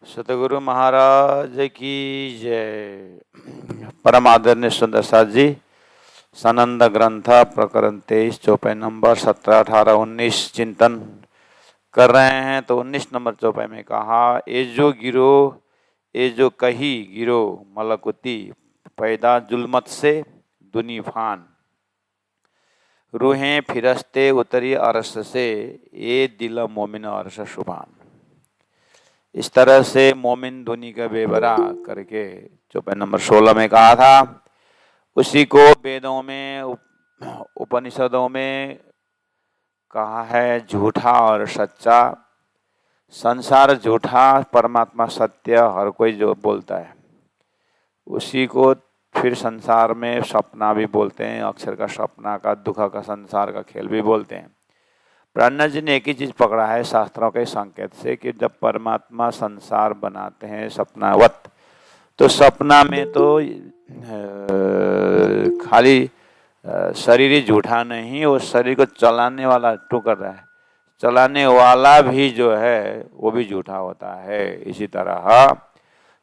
सतगुरु महाराज की जय। परम आदरणीय सुंदर साथ जी, सनंद ग्रंथ प्रकरण 23 चौपाई नंबर 17, 18, 19 चिंतन कर रहे हैं। तो 19 नंबर चौपाई में कहा, ए जो गिरो ए जो कही गिरो मलकुती पैदा जुल्मत से दुनी फान, रूहें फिरस्ते उतरी अरस से ए दिल मोमिन अरस शुभान। इस तरह से मोमिन धुनी का बेबरा करके चौपाई नंबर 16 में कहा था। उसी को वेदों में उपनिषदों में कहा है झूठा और सच्चा। संसार झूठा, परमात्मा सत्य, हर कोई जो बोलता है उसी को फिर संसार में सपना भी बोलते हैं, अक्षर का सपना का, दुख का संसार का खेल भी बोलते हैं। प्राणनाथ जी ने एक ही चीज पकड़ा है शास्त्रों के संकेत से कि जब परमात्मा संसार बनाते हैं सपनावत, तो सपना में तो खाली शरीर ही झूठा नहीं, वो शरीर को चलाने वाला टू कर रहा है, चलाने वाला भी जो है वो भी झूठा होता है। इसी तरह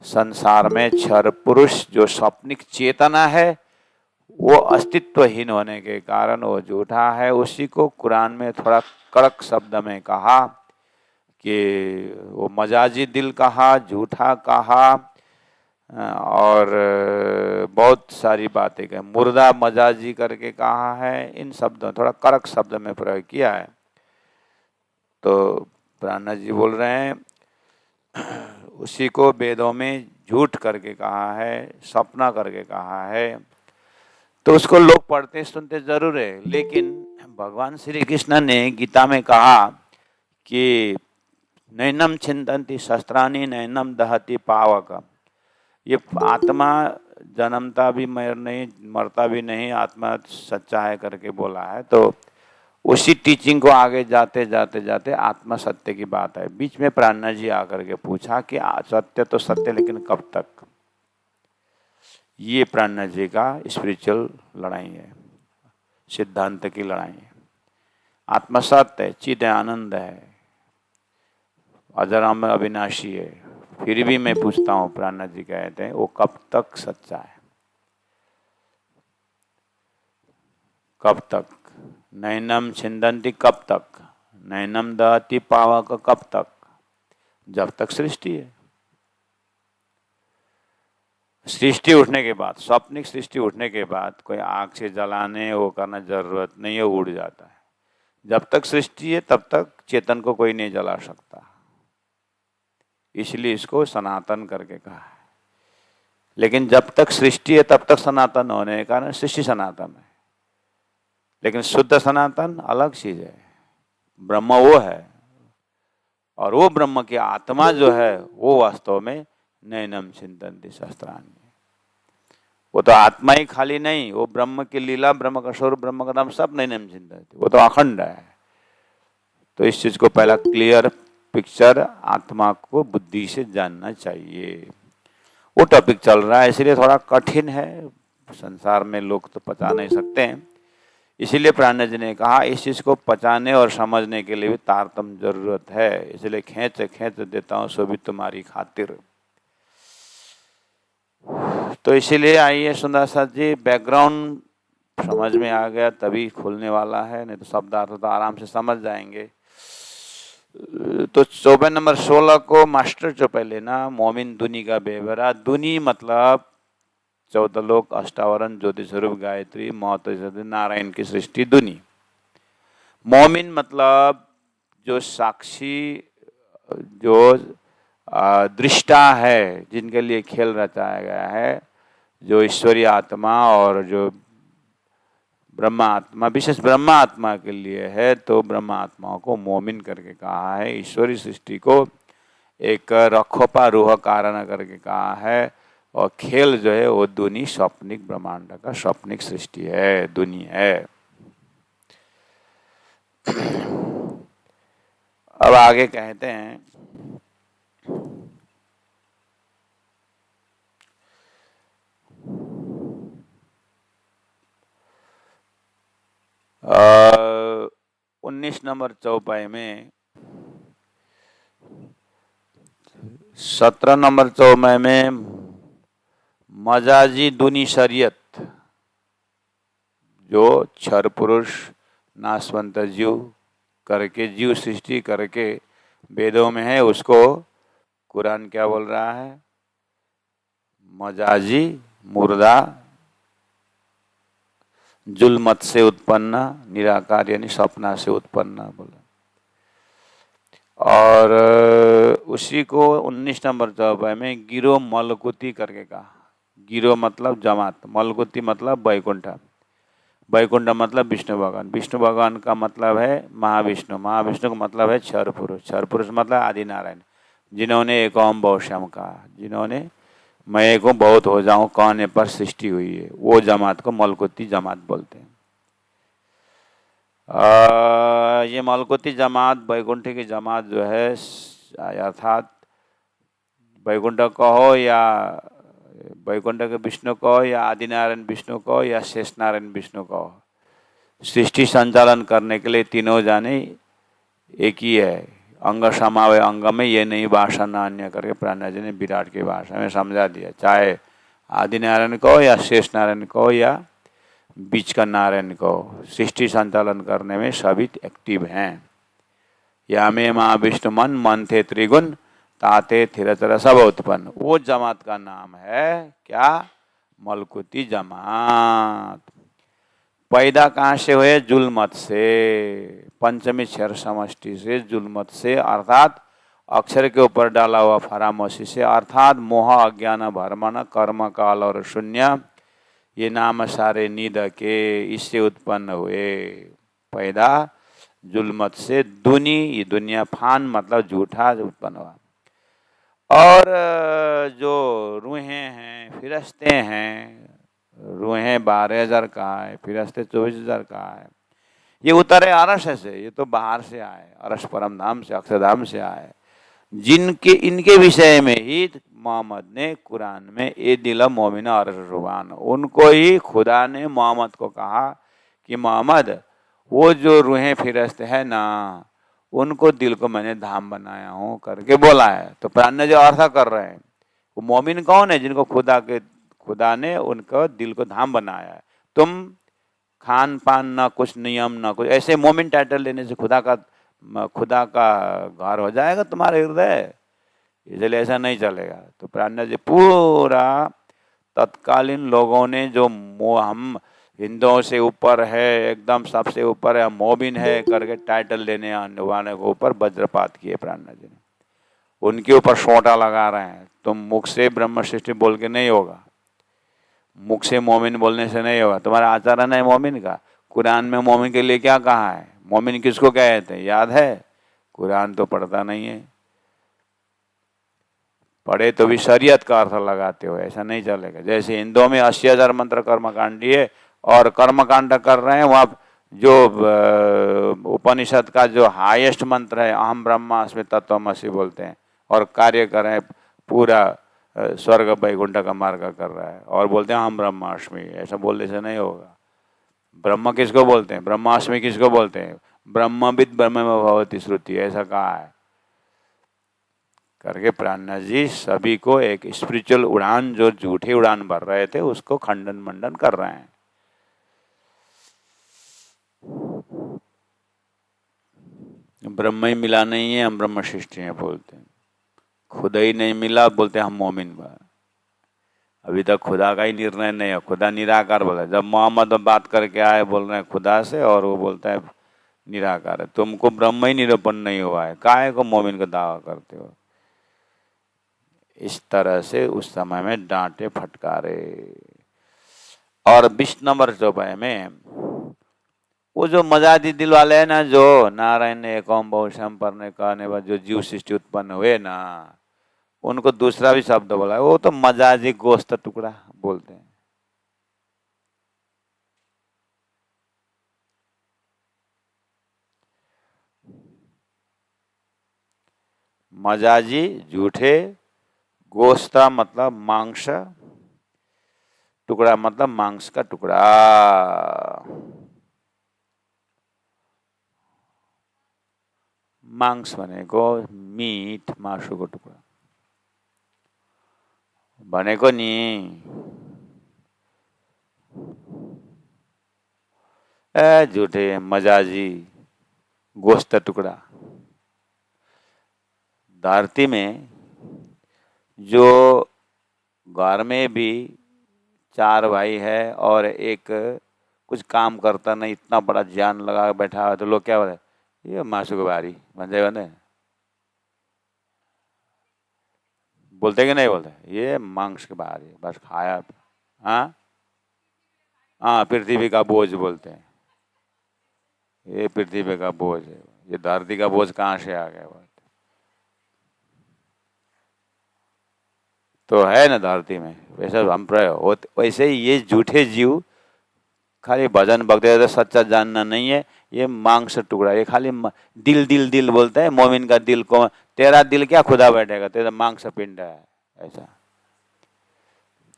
संसार में क्षर पुरुष जो स्वप्निक चेतना है वो अस्तित्वहीन होने के कारण वो झूठा है। उसी को कुरान में थोड़ा कड़क शब्द में कहा कि वो मजाजी दिल कहा, झूठा कहा और बहुत सारी बातें कही, मुर्दा मजाजी करके कहा है। इन शब्दों थोड़ा कड़क शब्द में प्रयोग किया है। तो प्राणनाथ जी बोल रहे हैं उसी को वेदों में झूठ करके कहा है, सपना करके कहा है। तो उसको लोग पढ़ते सुनते जरूर है, लेकिन भगवान श्री कृष्ण ने गीता में कहा कि नैनम छिंदन्ति शस्त्राणि नैनम दहति पावक। ये आत्मा जन्मता भी नहीं, मरता भी नहीं, आत्मा सच्चा है करके बोला है। तो उसी टीचिंग को आगे जाते जाते जाते आत्मा सत्य की बात है। बीच में प्राणनाथ जी आकर के पूछा कि सत्य तो सत्य, लेकिन कब तक। ये प्राणनाथ जी का स्पिरिचुअल लड़ाई है, सिद्धांत की लड़ाई है। आत्मा सत्य है, चिद है, आनंद है, अजरामर अविनाशी है। फिर भी मैं पूछता हूँ, प्राणनाथ जी कहते हैं वो कब तक सच्चा है, कब तक। नैनम छिंदन्ति कब तक, नैनम दहति पावक कब तक, जब तक सृष्टि है। सृष्टि उठने के बाद, स्वप्निक सृष्टि उठने के बाद कोई आग से जलाने वो करना जरूरत नहीं है, उड़ जाता है। जब तक सृष्टि है तब तक चेतन को कोई नहीं जला सकता, इसलिए इसको सनातन करके कहा है। लेकिन जब तक सृष्टि है तब तक सनातन होने के कारण सृष्टि सनातन है, लेकिन शुद्ध सनातन अलग चीज है। ब्रह्म वो है, और वो ब्रह्म की आत्मा जो है वो वास्तव में नैनम चिंतन्ति शस्त्राणि। वो तो आत्मा ही खाली नहीं, वो ब्रह्म की लीला, ब्रह्म का स्वरूप, ब्रह्म का नाम सब नैनम चिंतन्ति, वो तो अखंड है। तो इस चीज को पहला क्लियर पिक्चर आत्मा को बुद्धि से जानना चाहिए। वो टॉपिक चल रहा है, इसलिए थोड़ा कठिन है, संसार में लोग तो पचा नहीं सकते हैं। इसीलिए प्राणनाथ जी ने कहा इस चीज को पचाने और समझने के लिए भी तारतम्य जरूरत है, इसलिए खींच खींच देता हूँ सो भी तुम्हारी खातिर। तो इसीलिए आइए सुंदर साथ जी, बैकग्राउंड समझ में आ गया तभी खुलने वाला है, नहीं तो शब्दार्थ तो आराम से समझ जाएंगे। तो चौपाई नंबर 16 को मास्टर चौपाई लेना, मोमिन दुनी का बेवरा। दुनी मतलब 14 लोक, अष्टावरण, ज्योति स्वरूप, गायत्री, मौत, नारायण की सृष्टि दुनी। मोमिन मतलब जो साक्षी, जो दृष्टा है, जिनके लिए खेल रचाया गया है, जो ईश्वरीय आत्मा और जो ब्रह्मा आत्मा, विशेष ब्रह्मा आत्मा के लिए है। तो ब्रह्मा आत्माओं को मोमिन करके कहा है। ईश्वरीय सृष्टि को एक रखोपा रूह कारण करके कहा है, और खेल जो है वो दुनी स्वप्निक ब्रह्मांड का स्वप्निक सृष्टि है, दुनी है। अब आगे कहते हैं आ, 19 नंबर चौपाई में 17 नंबर चौपाई में मजाजी दुनी शरीयत, जो क्षर पुरुष नाशवंत जीव करके जीव सृष्टि करके वेदों में है, उसको कुरान क्या बोल रहा है? मजाजी मुर्दा जुल्मत से उत्पन्न निराकार यानी सपना से उत्पन्न बोला। और उसी को 19 नंबर चौपाई में गिरो मलकुती करके कहा। गिरो मतलब जमात, मलकुती मतलब वैकुंठ, वैकुंठ मतलब विष्णु भगवान, विष्णु भगवान का मतलब है महाविष्णु, महाविष्णु का मतलब है क्षर पुरुष, क्षर पुरुष मतलब आदि नारायण, जिन्होंने एक ओम बहुश्याम कहा, जिन्होंने मैं एक हूँ बहुत हो जाऊं कहने पर सृष्टि हुई है, वो जमात को मलकुती जमात बोलते हैं। ये मलकुती जमात वैकुंठी की जमात जो है, अर्थात वैकुंठ कहो या वैकुंठ के विष्णु कहो या आदिनारायण विष्णु कहो या शेष नारायण विष्णु कहो, सृष्टि संचालन करने के लिए तीनों जाने एक ही है। अंग समावय अंग में ये नहीं भाषा न अन्य करके प्राणा जी ने विराट की भाषा में समझा दिया। चाहे आदिनारायण कहो या शेष नारायण कहो या बीच का नारायण कहो, सृष्टि संचालन करने में सभी एक्टिव हैं। या में माँ विष्णु मन मन थे त्रिगुण ताते थिरचर सब उत्पन्न, वो जमात का नाम है क्या? मलकुती जमात। पैदा कहाँ से हुए? जुलमत से, पंचमी क्षर समष्टि से, जुलमत से अर्थात अक्षर के ऊपर डाला हुआ फरामोशी से, अर्थात मोह अज्ञान भरमन कर्म काल और शून्य, ये नाम सारे नीद के, इससे उत्पन्न हुए। पैदा जुलमत से, दुनी ये दुनिया, फान मतलब झूठा उत्पन्न हुआ। और जो रूहें हैं फिरस्ते हैं, रूहें 12,000 का है, फिरस्ते 24,000 का है, ये उतरे अरश से, ये तो बाहर से आए, अरश परम धाम से, अक्षरधाम से आए, जिनके इनके विषय में ही मोहम्मद ने कुरान में ए दिल मोमिन अरश रुबान, उनको ही खुदा ने मोहम्मद को कहा कि मोहम्मद वो जो रूहें फिरस्ते है ना, उनको दिल को मैंने धाम बनाया हूँ करके बोला है। तो प्राण जो अर्थ कर रहे हैं, वो मोमिन कौन है? जिनको खुदा ने उनको दिल को धाम बनाया है। तुम खान पान ना कुछ नियम ना कुछ, ऐसे मोमिन टाइटल लेने से खुदा का घर हो जाएगा तुम्हारे हृदय, इसलिए ऐसा नहीं चलेगा। तो प्राण जी पूरा तत्कालीन लोगों ने जो हम हिंदुओं से ऊपर है, एकदम सबसे ऊपर है, मोमिन है करके टाइटल लेने वाले को ऊपर वज्रपात किए प्राणनाथ जी ने, उनके ऊपर सोटा लगा रहे हैं। तुम मुख से ब्रह्म सृष्टि बोल के नहीं होगा, मुख से मोमिन बोलने से नहीं होगा, तुम्हारा आचरण है मोमिन का। कुरान में मोमिन के लिए क्या कहा है? मोमिन किसको कहते हैं याद है? कुरान तो पढ़ता नहीं है, पढ़े तो भी शरीयत का अर्थ लगाते हो, ऐसा नहीं चलेगा। जैसे हिंदुओं में 80,000 मंत्र कर्मकांडी है और कर्मकांड कर रहे हैं, वहाँ जो उपनिषद का जो हाईएस्ट मंत्र है अहम ब्रह्मास्मि तत्वमसि बोलते हैं, और कार्य कर रहे हैं पूरा स्वर्ग वैकुंठ का मार्ग कर रहा है, और बोलते हैं अहम ब्रह्मास्मि। ऐसा बोलने से नहीं होगा। ब्रह्म किसको बोलते हैं? ब्रह्मास्मि किसको बोलते हैं? ब्रह्मविद ब्रह्म में भवति श्रुति, ऐसा कहा है करके प्राणनाथ जी सभी को एक स्पिरिचुअल उड़ान, जो झूठी उड़ान भर रहे थे, उसको खंडन मंडन कर रहे हैं। ब्रह्म ही मिला नहीं है, हम ब्रह्म सृष्टि हैं बोलते हैं। खुदा ही नहीं मिला बोलते हम मोमिन बा। अभी तक खुदा का ही निर्णय नहीं है, खुदा निराकार बोला। जब मोहम्मद बात करके आए बोल रहे हैं खुदा से, और वो बोलता है निराकार है। तुमको ब्रह्म ही निरूपण नहीं हुआ है, काहे को मोमिन का दावा करते हो? इस तरह से उस समय में डांटे फटकारे। और 20 नंबर चौपाई में वो जो मजादी दिल वाले है ना, जो नारायण ने एक ओम बहुश्याम पढ़ने कहने बाद जो जीव सृष्टि उत्पन्न हुए ना, उनको दूसरा भी शब्द बोला है, वो तो मजाजी गोश्त टुकड़ा बोलते हैं। मजाजी झूठे, गोश्ता मतलब मांस, टुकड़ा मतलब मांस का टुकड़ा। मांस बनेको मीट, मासु को टुकड़ा। भनेको नि झूठे मजाजी गोश्त टुकड़ा। धरती में जो घर में भी 4 भाई है और एक कुछ काम करता नहीं, इतना बड़ा जान लगा बैठा है, तो लोग क्या बोलते, ये मासू को भारी भन्छ भने बोलते कि नहीं बोलते, ये मांस के भारी, बस खाया। हाँ हाँ, पृथ्वी का बोझ बोलते हैं, ये पृथ्वी का बोझ है, ये धरती का बोझ कहाँ से आ गया। तो है ना धरती में वैसा हम वैसे ही ये झूठे जीव खाली भजन भक्ति तो सच्चा जानना नहीं है, ये मांस टुकड़ा, ये खाली दिल दिल दिल बोलते हैं। मोमिन का दिल को, तेरा दिल क्या खुदा बैठेगा, तेरा मांस पिंड है ऐसा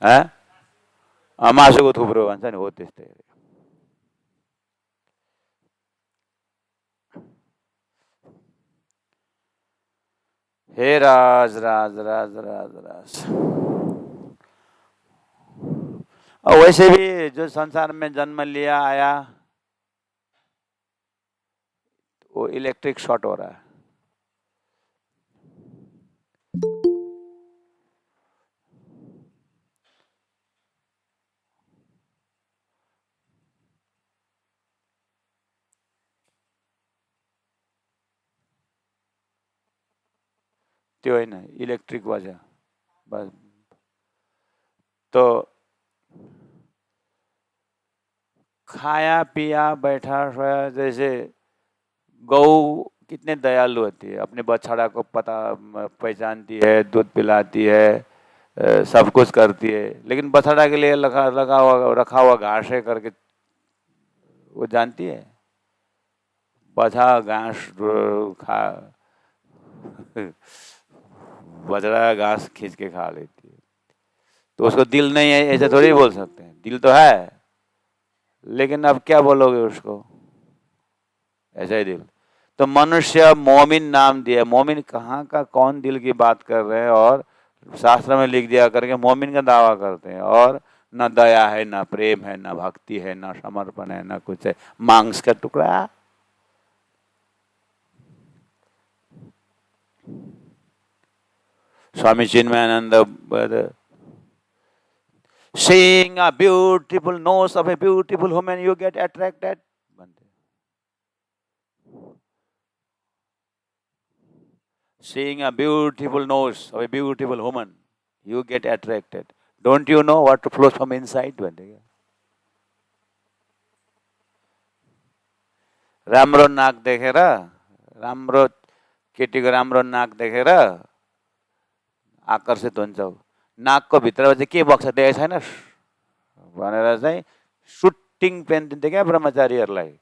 है। मासुको थुप्रो भन्छ नि, हो त्यस्तै। हे राज राज राज राज राज। और वैसे भी जो संसार में जन्म लिया आया वो इलेक्ट्रिक शॉर्ट हो रहा है। त्यो होइन, इलेक्ट्रिक वजह बस। तो खाया पिया बैठा सोया, जैसे गौ कितने दयालु होती है, अपने बछड़ा को पहचानती है, दूध पिलाती है, सब कुछ करती है, लेकिन बछड़ा के लिए रखा हुआ घास है करके वो जानती है, बछड़ा घास खा बछड़ा घास खींच के खा लेती है। तो उसको दिल नहीं है ऐसे थोड़ी बोल सकते हैं, दिल तो है, लेकिन अब क्या बोलोगे उसको, ऐसा ही दिल। तो मनुष्य मोमिन नाम दिया, मोमिन कहाँ का कौन दिल की बात कर रहे हैं, और शास्त्र में लिख दिया करके मोमिन का दावा करते हैं, और न दया है, न प्रेम है, न भक्ति है, न समर्पण है, न कुछ है, मांस का टुकड़ा। Swami Chinmayanand, seeing a beautiful nose of a beautiful woman, you get attracted. Seeing a beautiful nose of a beautiful woman, you get attracted. Don't you know what flows from inside? राम्रो नाक देखेर, राम्रो केटीको राम्रो नाक देखेर आकर्षित हुन्छौ। नाकको भित्र चाहिँ के बक्छ देखेको छैनस् भनेर चाहिँ सुटिङ पेन दिन्थ्यो क्या ब्रह्मचारीहरूलाई।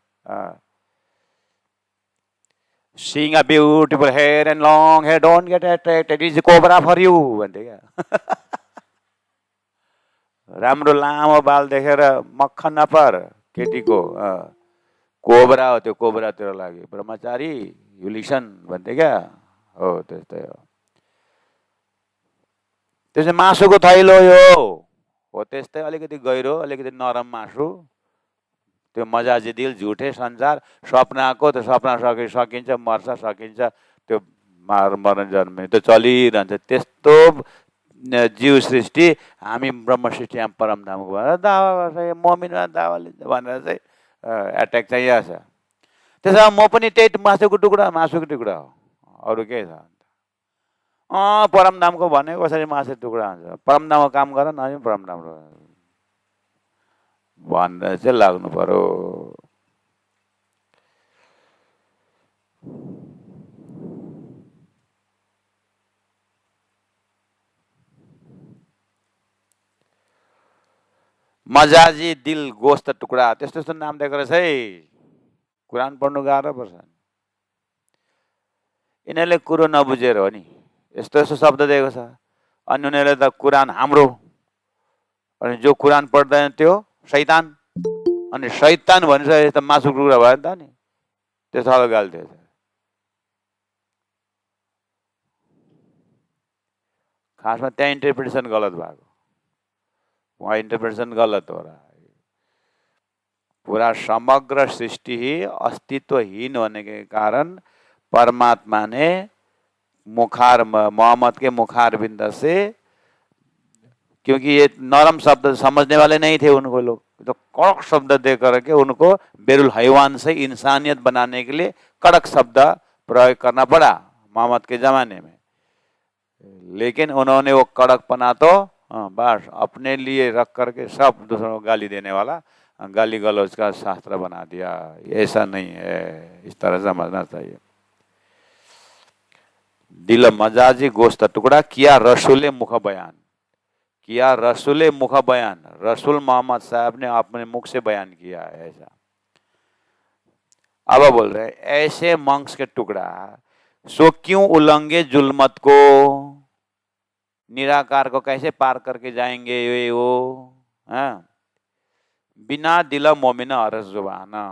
Seeing a beautiful hair and long hair, don't get attracted, it is a cobra for you भन्थ्यो क्या। राम्रो लामो बाल देखेर मक्ख नपर केटीको, कोबरा हो त्यो, कोबरा तेरो लागि। ब्रह्मचारी यु लिसन भन्थ्यो क्या। हो त्यस्तै हो। त्यसै मासुको थैलो यो हो त्यस्तै, अलिकति गहिरो, अलिकति नरम मासु, त्यो मजाजी दिल, झुठे संसार, सपनाको त्यो सपना सकिन्छ, मर्छ, सकिन्छ, त्यो मर्न जन्मे, त्यो चलिरहन्छ। त्यस्तो जीव सृष्टि हामी ब्रह्म सृष्टि हामी परमधामको भनेर दावा गर्छ, मोमिनमा दावा लिन्छ भनेर चाहिँ एट्याक चाहिएको छ। त्यसो म पनि त्यही मासुको टुक्रा हो, अरू के छ। परमधामको भनेको कसरी मासु टुक्रा हुन्छ, परमधामको काम गर न, हामी परमधाम भनेर चाहिँ लाग्नु पर्यो। मजाजी दिल गोश्त टुक्रा, त्यस्तो त्यस्तो नाम दिएको रहेछ है। कुरान पढ्नु गाह्रो पर्छ। यिनीहरूले कुरो नबुझेर हो नि, यस्तो यस्तो शब्द दिएको छ। अनि उनीहरूले त कुरान हाम्रो, अनि जो कुरान पढ्दैन त्यो शैतान, अनि शैतान भनिसकेपछि त मासु टुक्रा भयो नि त नि, त्यस्तो खालको गाली दिएछ। खासमा त्यहाँ इन्टरप्रिटेसन गलत भएको, वहाँ इन्टरप्रिटेसन गलत हो रहा है। पूरा समग्र सृष्टि ही अस्तित्वहीन होने के कारण परमात्मा ने मोहम्मद के मुखार बिंद से, क्योंकि ये नरम शब्द समझने वाले नहीं थे उनको, लोग तो कड़क शब्द दे करके उनको बेरुल हैवान से इंसानियत बनाने के लिए कड़क शब्द प्रयोग करना पड़ा मोहम्मद के जमाने में। लेकिन उन्होंने वो कड़कपना तो बस अपने लिए रख करके सब दूसरों को गाली देने वाला गाली गलौज का शास्त्र बना दिया। ऐसा नहीं है, इस तरह समझना चाहिए। दिल मजाजी गोश्त टुकड़ा किया रसूल मुख बयान, किया रसूल मुख बयान, रसूल मोहम्मद साहब ने अपने मुख से बयान किया है ऐसा। अब बोल रहे ऐसे मांस के टुकड़ा सो क्यों उल्लंघे जुल्मत को, निराकार को कैसे पार करके जाएंगे ये वो। हाँ, बिना दिला मोमिन अरस जुबाना,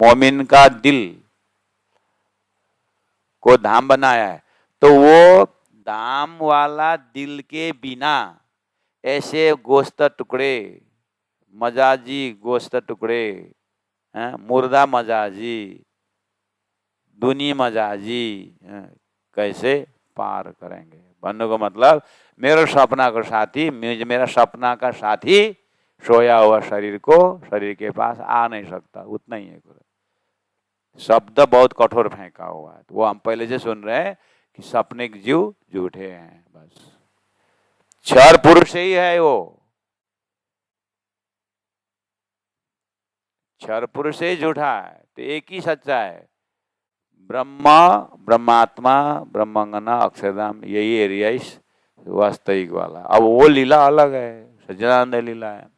मोमिन का दिल को धाम बनाया है, तो वो धाम वाला दिल के बिना ऐसे गोश्त टुकड़े, मजाजी गोश्त टुकड़े, मुर्दा मजाजी, दुनी मजाजी कैसे पार करेंगे। बनने का मतलब मेरा सपना का साथी, मेरा सपना का साथी सोया हुआ शरीर को शरीर के पास आ नहीं सकता, उतना ही है। शब्द बहुत कठोर फेंका हुआ है, तो वो हम पहले से सुन रहे हैं कि सपने के जीव झूठे हैं। बस क्षर पुरुष ही है वो, क्षर पुरुष ही झूठा है, तो एक ही सच्चा है, ब्रह्मा ब्रह्मात्मा ब्रह्मांगना अक्षरधाम, यही एरिया इस वास्तविक वाला। अब वो लीला अलग है, सच्चिदानंद लीला है।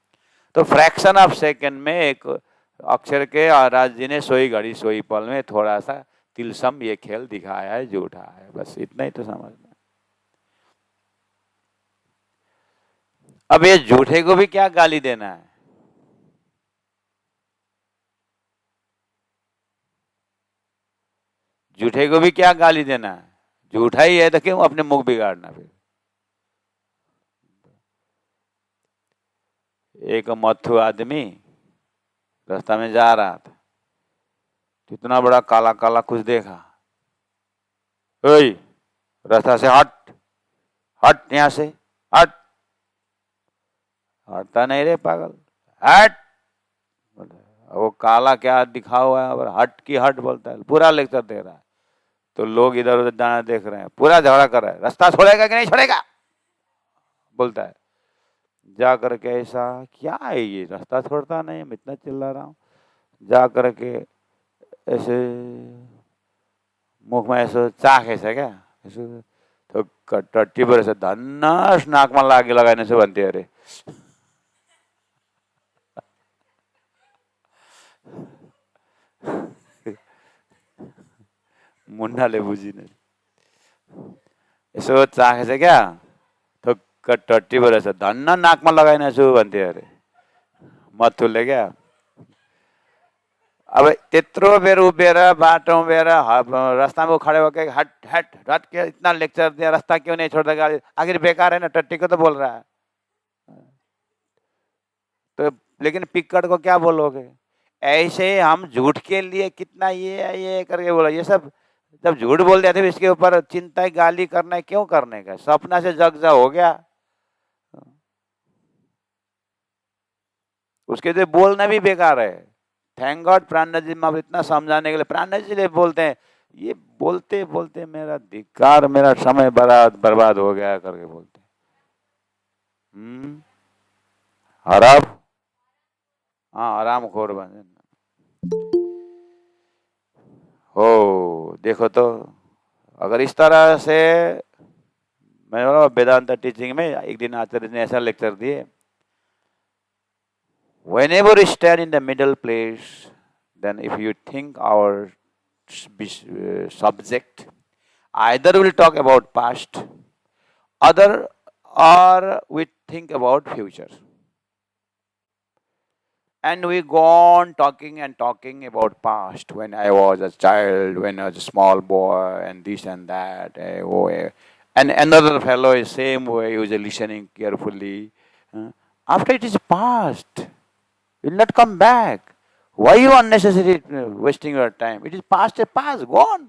तो फ्रैक्शन ऑफ सेकंड में एक अक्षर के आराध्य जी ने सोई घड़ी सोई पल में थोड़ा सा तिलसम ये खेल दिखाया है, झूठा है। बस इतना ही तो समझना। अब ये झूठे को भी क्या गाली देना है। झूठे को भी क्या गाली देना है, झूठा ही है तो क्यों अपने मुख बिगाड़ना। फिर एक मथु आदमी रास्ता में जा रहा था, कितना बड़ा काला काला कुछ देखा, ओए रास्ता से हट, हट यहाँ से हट, हटता नहीं रे पागल, हट। वो काला क्या दिखा हुआ है, हट की हट बोलता है, पूरा लेक्चर दे रहा है। तो लोग इधर उधर जाना देख रहे हैं, पूरा झगड़ा कर रहा है, रास्ता छोड़ेगा कि नहीं छोड़ेगा बोलता है। जा करके ऐसा क्या है ये, रास्ता छोड़ता नहीं, मैं इतना चिल्ला रहा हूँ। जा करके ऐसे मुख में ऐसे चाख ऐसा क्या ऐसे, तो टट्टी पर ऐसे धन्नास नाक में लागे लगाने से बनते अरे मुन्नाले बुझी नहीं, यसो चाखेछ क्या, थुक्क टट्टी पर रहेछ, धन्न नाकमा लगाइन छु भन्थे अरे मथुले क्या। अब त्यत्रो बेर उभिएर बाटो उभिएर रास्तामा खडे होके हट हट हट के इतना लेक्चर दिया, रास्ता क्यों नहीं छोड़ता गाड़ी, आखिर बेकार है ना, टट्टी को तो बोल रहा है। तो लेकिन पिक्कड़ को क्या बोलोगे। ऐसे हम झूठ के लिए कितना ये करके बोला, ये सब जब झूठ बोल दिया थे इसके ऊपर चिंता गाली करना है, क्यों करने का, सपना से जग जा हो गया। उसके लिए बोलना भी बेकार है। थैंक गॉड प्राणनाथ जी में इतना समझाने के लिए, प्राणनाथ जी ले बोलते हैं, ये बोलते बोलते मेरा धिक्कार, मेरा समय बर्बाद हो गया करके बोलते। हराम, हाँ आराम खोर बने हो। देखो तो अगर इस तरह से, मैं बोला वेदांत टीचिंग में एक दिन आचार्य ने ऐसा लेक्चर दिए, whenever you stand in the middle place, then if you think our subject, either we'll talk about past, other or we think about future. And we go on talking and talking about past, when I was a child, when I was a small boy, and this and that. And another fellow is same way, he was listening carefully. After it is past, it will not come back. Why you unnecessarily wasting your time? It is past, gone.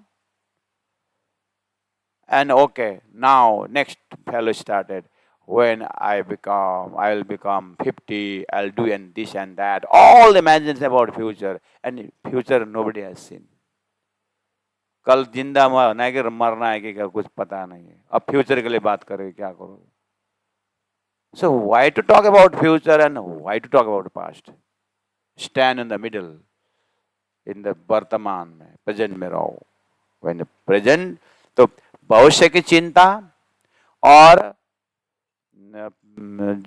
And okay, now next fellow started. When I will become 50, I'll do and this and that. All imagines about future, and future nobody has seen. कल जिंदा होना है कि मरना है कि क्या कुछ पता नहीं है. अब फ्यूचर के लिए बात करें क्या करोगे? So why to talk about future and why to talk about past? Stand in the middle, in the वर्तमान में, प्रेजेंट में रहो. When the present, तो भविष्य की चिंता और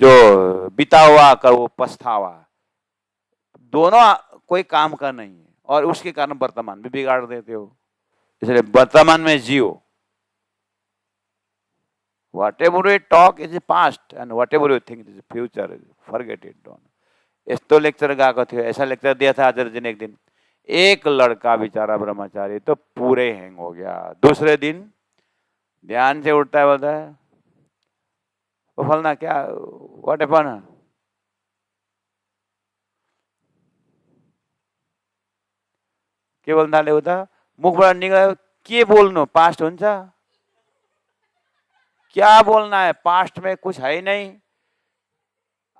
जो बीता हुआ का वो पछतावा, दोनों कोई काम का नहीं है और उसके कारण वर्तमान भी बिगाड़ देते हो. इसलिए वर्तमान में जियो. Whatever we talk is the past and whatever you think is the future, forget it. Don't. यस्तो लेक्चर गएको थियो, ऐसा लेक्चर दिया था आचार्य जी ने एक दिन. एक लड़का बेचारा ब्रह्मचारी तो पूरे हैंग हो गया. दूसरे दिन ध्यान से उठता है, बोलता है वो फलना क्या, व्हाट हैपन? के बोल्नाले उता मुखबाट निकाल्यो के बोल्नु, पास्ट हुन्छ? क्या बोलना है? पास्ट में कुछ है ही नहीं.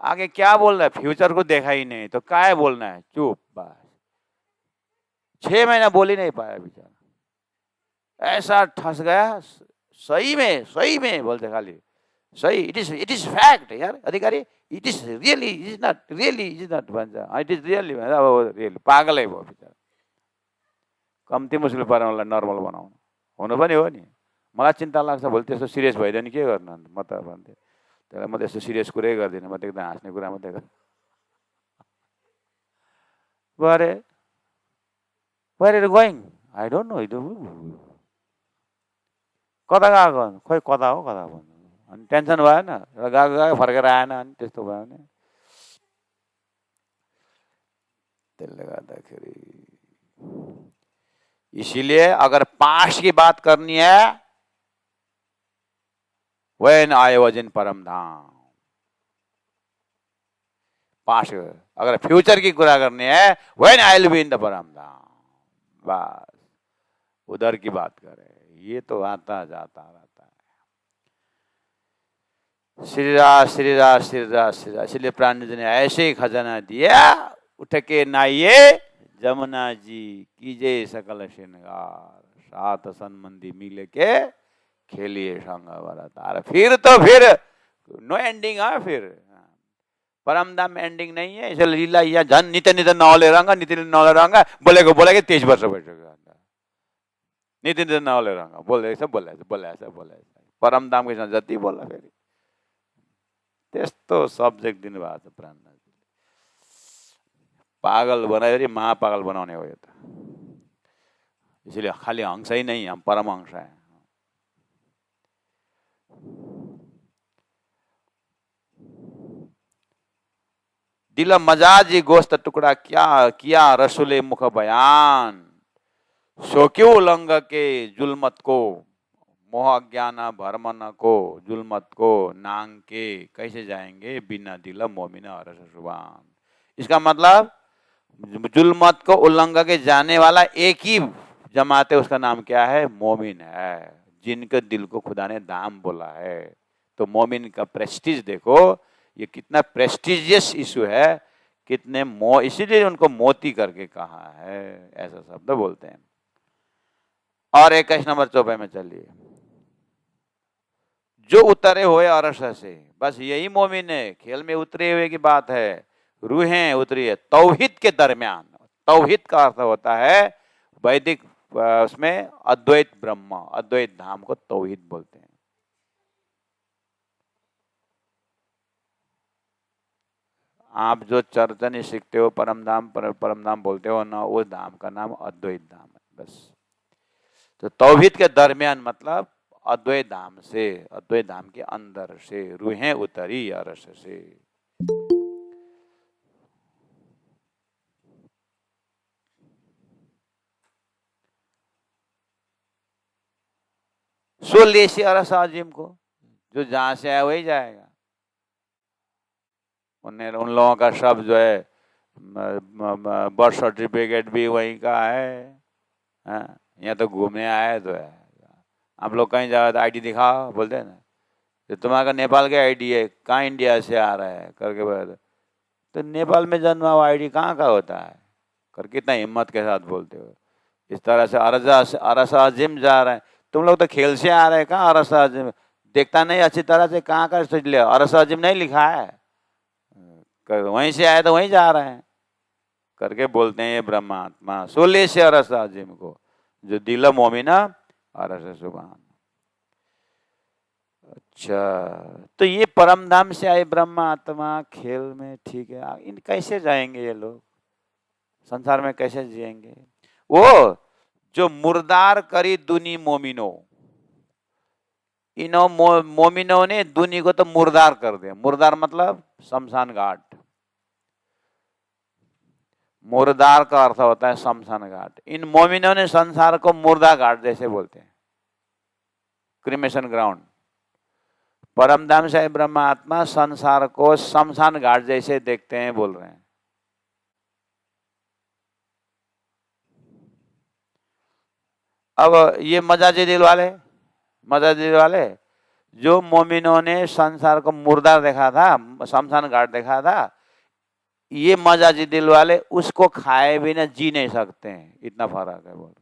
आगे क्या बोल रहा है? फ्यूचर को देखा ही नहीं, तो क्या बोलना है? चुप बस. 6 महीना बोल ही नहीं पाया बेचारा. ऐसा ठस गया. सही में बोलते खाली सही. इट इज फैक्ट यार Adhikari. It is really, it is not भन्छ. It is really really. पागलै भयो बेचारा. कम्ती मुस्किल पाराउनलाई नर्मल बनाउनु हुनु पनि हो नि. मलाई चिन्ता लाग्छ भोलि त्यस्तो सिरियस भइदियो नि के गर्नु अन्त. म त भन्थे त्यसलाई म त्यस्तो सिरियस कुरै गर्दिनँ. म त एकदम हाँस्ने कुरा मात्रै गर्छु. Where are you going? I don't know. कता गएको? खोइ कता हो कता भन्नु. अनि टेन्सन भएन. गएको फर्केर आएन. अनि त्यस्तो भयो भने त्यसले गर्दाखेरि इसीलिए अगर पास्ट की बात करनी है, When I was in परम धाम. पास्ट. अगर फ्यूचर की कुरा करनी है, When I will be in the परम धाम. बस उधर की बात करें. ये तो आता जाता रहता है. श्री राज. इसलिए प्राण जी ने ऐसे ही खजाना दिया. उठ के नाइए जमुना जी कीजे सकल श्रृंगार. 7 संबंधी मिले के खेलिए संग अवतार. फिर नो एंडिंग है. फिर परमधाम में एंडिंग नहीं है. इसलिए लीला या जन नित्य नौले रहूंगा. बोलेगे 23 वर्ष बैठेगा. नित्य नौले रहूंगा. बोले परमधाम के साथ जति बोला फेरि त्यस्तो सब्जेक्ट दिनुभएको छ प्राण. पागल बनायो, महापागल बनाउने हो यो त. इसलिए खाली हंस ही नहीं, हम परमहंस हैं. दिल मजाजी गोश्त टुकड़ा क्या किया रसूले मुख बयान. सो क्यों उलंग के जुल्मत को, मोह अज्ञान भरमन को, जुल्मत को नांग के कैसे जाएंगे बिना दिल मोमिन अरस जुबान. इसका मतलब जुल्मत को उल्लंघ के जाने वाला एक ही जमात है, उसका नाम क्या है? मोमिन है. जिनके दिल को खुदा ने दाम बोला है. तो मोमिन का प्रेस्टीज देखो, ये कितना प्रेस्टिजियस इशू है. कितने इसीलिए उनको मोती करके कहा है, ऐसा शब्द बोलते हैं. और 21 नंबर चौपाई में चलिए. जो उतरे हुए अरश से, बस यही मोमिन है. खेल में उतरे हुए की बात है. रूहें उतरी है तौहीद के दरमियान. तौहीद का अर्थ होता है वैदिक उसमें अद्वैत ब्रह्म, अद्वैत धाम को तौहीद बोलते हैं. आप जो चर्चा नहीं सीखते हो, परम धाम बोलते हो ना, उस धाम का नाम अद्वैत धाम है. बस. तो तौहीद के दरमियान मतलब अद्वैत धाम से, अद्वैत धाम के अंदर से रूहें उतरी अरश से. सो लेसी अरस अजीम को, जो जहां से आया वही जाएगा। उन लोगों का सब जो है बर्थ सर्टिफिकेट भी वहीं का है। यहाँ तो घूमने आए तो है। आप लोग कहीं जाओ तो आईडी दिखाओ, बोलते हैं ना, तो तुम्हारा नेपाल का आईडी है, कहाँ इंडिया से आ रहा है करके बोलते, तो नेपाल में जन्मा हुआ आईडी कहाँ का होता है करके कितना हिम्मत के साथ बोलते हो। इस तरह से अरस अजीम जा रहे हैं। तुम लोग तो खेल से आ रहे हैं, कहाँ अरस अजीम देखता नहीं अच्छी तरह से, कहाँ का सोच लिया अरस अजीम नहीं लिखा है, वहीं से आए तो वहीं जा रहे हैं करके बोलते हैं ये ब्रह्मात्मा। सोले से अरस अजीम को, जो दिल मोमिना अरस सुभान। अच्छा, तो ये परम धाम से आए ब्रह्म आत्मा खेल में, ठीक है। इन कैसे जाएंगे ये लोग, संसार में कैसे जिएंगे? वो जो मुर्दार करी दुनी मोमिनो, इनो मोमिनो ने दुनी को तो मुर्दार कर दिया। मुर्दार मतलब शमशान घाट। मुर्दार का अर्थ होता है शमशान घाट। इन मोमिनों ने संसार को मुर्दा घाट जैसे बोलते हैं, क्रिमेशन ग्राउंड। परमधाम से ब्रह्म आत्मा संसार को शमशान घाट जैसे देखते हैं, बोल रहे हैं। अब ये मजाजी दिल वाले जो मोमिनों ने संसार को मुर्दा देखा था, शमशान घाट देखा था, ये मजाजी दिल वाले उसको खाए बिना जी नहीं सकते हैं, इतना फर्क है। बोल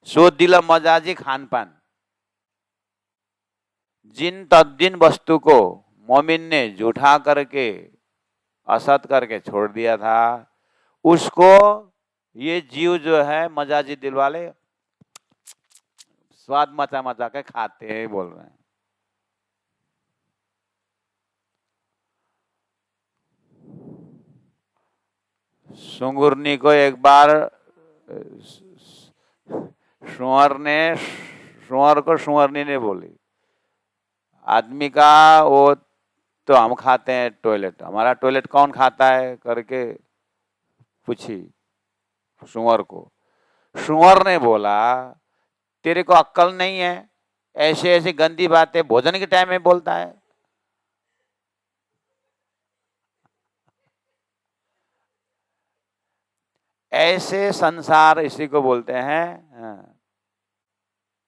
सो दिल मजाजी खान पान, जिन तद्दीन वस्तु को मोमिन ने झूठा करके असत करके छोड़ दिया था, उसको ये जीव जो है मजाजी दिल वाले स्वाद मचा मचा के खाते हैं, बोल रहे हैं। सुंगुरनी को एक बार सुअर को सुअरनी ने बोली, आदमी का वो तो हम खाते हैं टॉयलेट, हमारा टॉयलेट कौन खाता है करके पूछी सुअर को। सुअर ने बोला, तेरे को अक्ल नहीं है, ऐसे ऐसी गंदी बातें भोजन के टाइम में बोलता है। ऐसे संसार इसी को बोलते हैं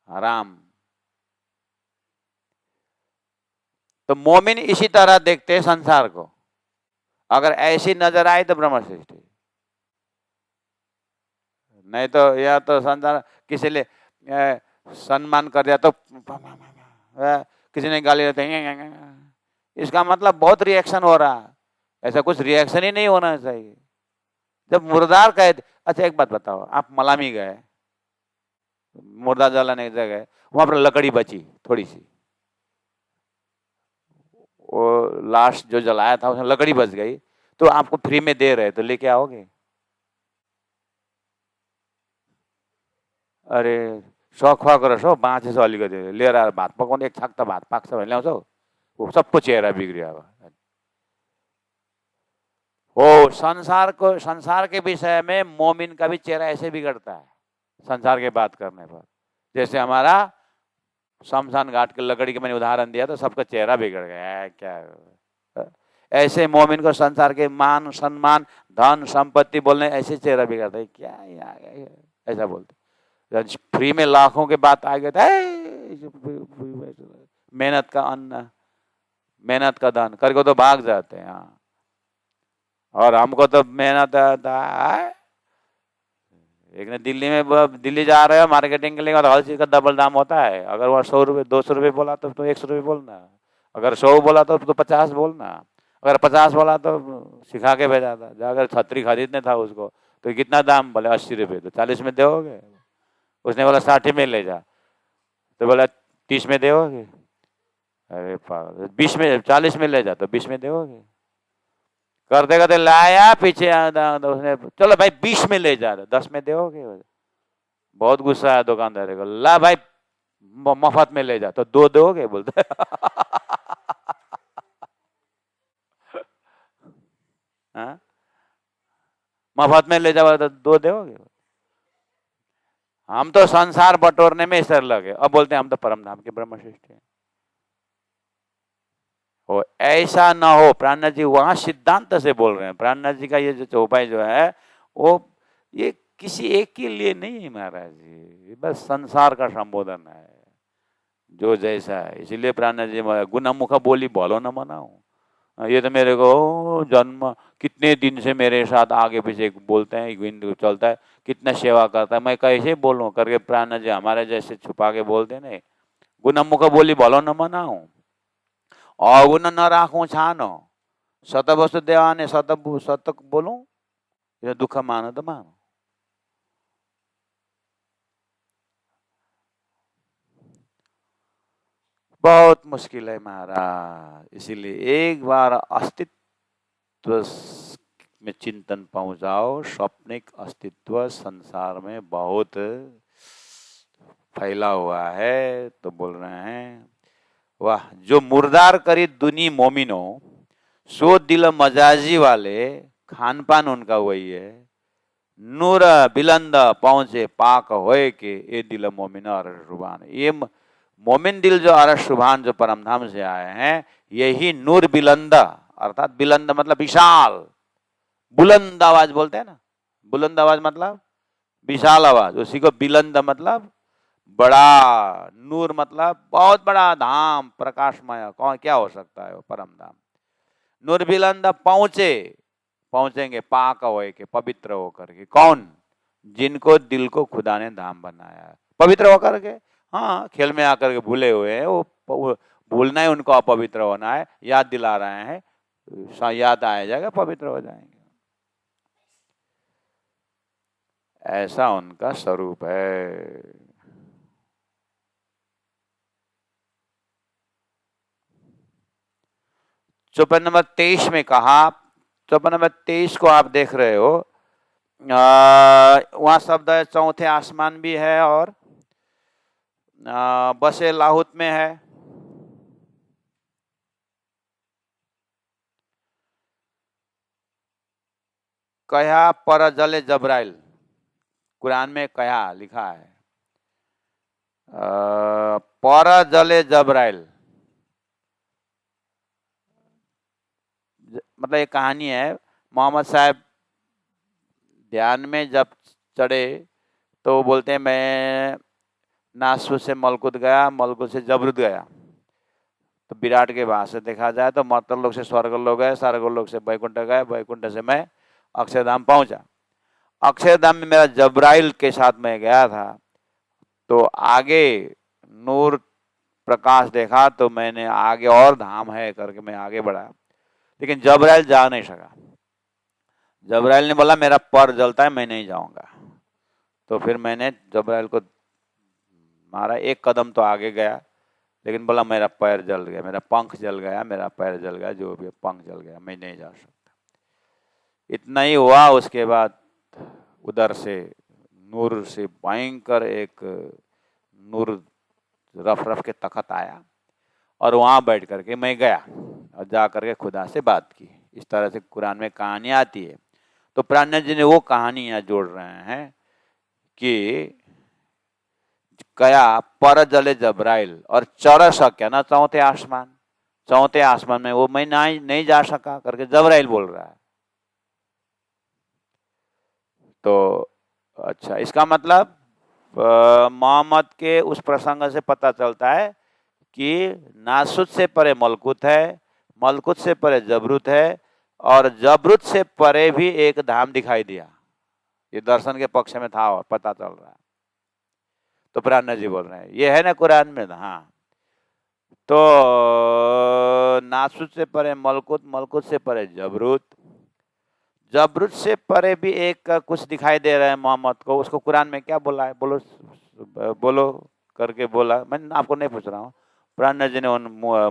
हराम। तो मोमिन इसी तरह देखते हैं संसार को, अगर ऐसी नजर आए तो ब्रह्म सृष्टि, नहीं तो या तो संसार किसी ने सम्मान कर दिया तो किसी ने गाली देते हैं, इसका मतलब बहुत रिएक्शन हो रहा है। ऐसा कुछ रिएक्शन ही नहीं होना चाहिए। जब मुर्दार कहे, अच्छा एक बात बताओ, आप मलामी गए, मुर्दा जलाने की जगह, वहां पर लकड़ी बची थोड़ी सी, वो लाश जो जलाया था उसमें लकड़ी बच गई, तो आपको फ्री में दे रहे तो लेके आओगे? अरे शौखवा रहो बाँचे छ अलिकति लिएर आएर भात पकाउने, एक छाक त भात पाक्छ भने ल्याउँछौ, वो सबको चेहरा बिग्रियो। अब हो संसार के विषय में मोमिन का भी चेहरा ऐसे बिगड़ता है संसार के बात करने पर। जैसे हमारा शमशान घाट के लकड़ी के मैंने उदाहरण दिया तो सबका चेहरा बिगड़ गया। क्या ऐसे मोमिन को संसार के मान सम्मान धन संपत्ति बोलने ऐसे चेहरा बिगड़ता है। क्या ऐसा बोलते, फ्री में लाखों के बात आ गए थे, मेहनत का अन्न मेहनत का धन करके तो भाग जाते हैं। हाँ, और हमको तो मेहनत है। एक ने दिल्ली जा रहे हो मार्केटिंग के लिए, तो हर चीज का डबल दाम होता है। अगर वह 100 रुपये 200 रुपये बोला तो 100 रुपये बोलना, अगर 100 बोला तो 50 बोलना, अगर 50 बोला तो सिखा के भेजा था। अगर छतरी खरीदने था उसको तो कितना दाम बोले 80 रुपये, तो 40 में दोगे। उसने बोला 60 में ले जा, तो बोला 30 में दोगे। अरे 20 में 40 में ले जा तो 20 में दोगे। करते करते लाया पीछे उसने, चलो भाई 20 में ले जा, 10 में दोगे। बहुत गुस्सा आया दुकानदार को, ला भाई मफत में ले जा, तो 2 दोगे बोलते। मफत में ले जाओ तो 2 दोगे। हम तो संसार बटोरने में सर लगे, अब बोलते हैं हम तो परम धाम के ब्रह्मश्रेष्ठ हैं। हो ऐसा ना हो। प्राणनाथ जी वहां सिद्धांत से बोल रहे हैं। प्राणनाथ जी का ये जो चौपाई जो है वो ये किसी एक के लिए नहीं है महाराज जी, ये बस संसार का संबोधन है जो जैसा है। इसीलिए प्राणनाथ जी गुणमुख बोली बोलो न मनाओ। ये तो मेरे को जन्म कितने दिन से मेरे साथ आगे पीछे बोलते हैं, एक चलता है, कितना सेवा करता है, मैं कैसे बोलूं करके प्राणनाथ जी हमारे जैसे छुपा के बोलते नहीं। गुणमुख बोली बोलो न मनाओ, अवगुण न राखूं छानो, सत वस्तु देवाने सतक बोलूं, ये दुख मानो तो मानो। बहुत मुश्किल है महाराज। इसीलिए एक बार अस्तित्व में चिंतन पहुंचाओ। स्वप्निक अस्तित्व संसार में बहुत फैला हुआ है। तो बोल रहे हैं वाह, जो मुर्दार करी दुनी मोमिनो, सो दिल मजाजी वाले, खान पान उनका वही है। नूर बिलंद पहुंचे पाक होए के, ये दिल मोमिन अरस सुभान। ये मोमिन दिल जो अरस सुभान जो परमधाम से आए हैं, यही नूर बिलंद, अर्थात बिलंद मतलब विशाल, बुलंद आवाज बोलते हैं ना, बुलंद आवाज मतलब विशाल आवाज, उसी को बिलंद मतलब बड़ा, नूर मतलब बहुत बड़ा धाम, प्रकाशमय। कौन क्या हो सकता है वो परम धाम। नूर बिलंद पहुंचे, पहुंचेंगे पाक होए के, पवित्र होकर के। कौन? जिनको दिल को खुदा ने धाम बनाया है, पवित्र होकर के। हाँ, खेल में आकर के भूले हुए हैं, वो भूलना ही उनको अपवित्र होना है, याद दिला रहे हैं, याद आ जाएगा, पवित्र हो जाएंगे। ऐसा उनका स्वरूप है। चौपाई नंबर 23 में कहा, चौपाई नंबर 23 को आप देख रहे हो, वहां शब्द है चौथे आसमान भी है और बसे लाहुत में है। कहा पर जले जबराइल, कुरान में कहा लिखा है पर जले जबराइल, मतलब एक कहानी है। मोहम्मद साहब ध्यान में जब चढ़े तो बोलते हैं मैं नासुर से मलकुत गया, मलकुत से जबरुद गया। तो विराट के भाषा से देखा जाए तो मर्तल लोक से स्वर्ग लोक गए, स्वर्ग लोक से वैकुंठ गए, वैकुंठ से मैं अक्षरधाम पहुंचा। अक्षरधाम में मेरा जबराइल के साथ मैं गया था, तो आगे नूर प्रकाश देखा तो मैंने आगे और धाम है करके मैं आगे बढ़ा, लेकिन जबराइल जा नहीं सका। जबराइल ने बोला मेरा पर जलता है, मैं नहीं जाऊंगा। तो फिर मैंने जबराइल को मारा, एक कदम तो आगे गया, लेकिन बोला मेरा पैर जल गया, मेरा पंख जल गया, मेरा पैर जल गया, जो भी पंख जल गया, मैं नहीं जा सकता। इतना ही हुआ। उसके बाद उधर से नूर से भयंकर एक नूर रफ रफ के तखत आया और वहां बैठ करके मैं गया और जा करके खुदा से बात की। इस तरह से कुरान में कहानी आती है। तो प्राणनाथ जी ने वो कहानियां जोड़ रहे हैं कि कया पर जले जबराइल और चढ़ सके ना चौथे आसमान, चौथे आसमान में वो मैं नहीं जा सका करके जबराइल बोल रहा है। तो अच्छा, इसका मतलब मोहम्मद के उस प्रसंग से पता चलता है कि नासुत से परे मलकुत है, मलकुत से परे जबरुत है, और जबरुत से परे भी एक धाम दिखाई दिया। ये दर्शन के पक्ष में था, पता चल रहा है। तो प्राणनाथ जी बोल रहे हैं ये है ना कुरान में। हाँ, तो नासुत से परे मलकुत, मलकुत से परे जबरुत, जबरुत से परे भी एक कुछ दिखाई दे रहा है मोहम्मद को। उसको कुरान में क्या बोला है? बोलो बोलो करके बोला। मैं आपको नहीं पूछ रहा हूँ, प्राणनाथ जी ने उन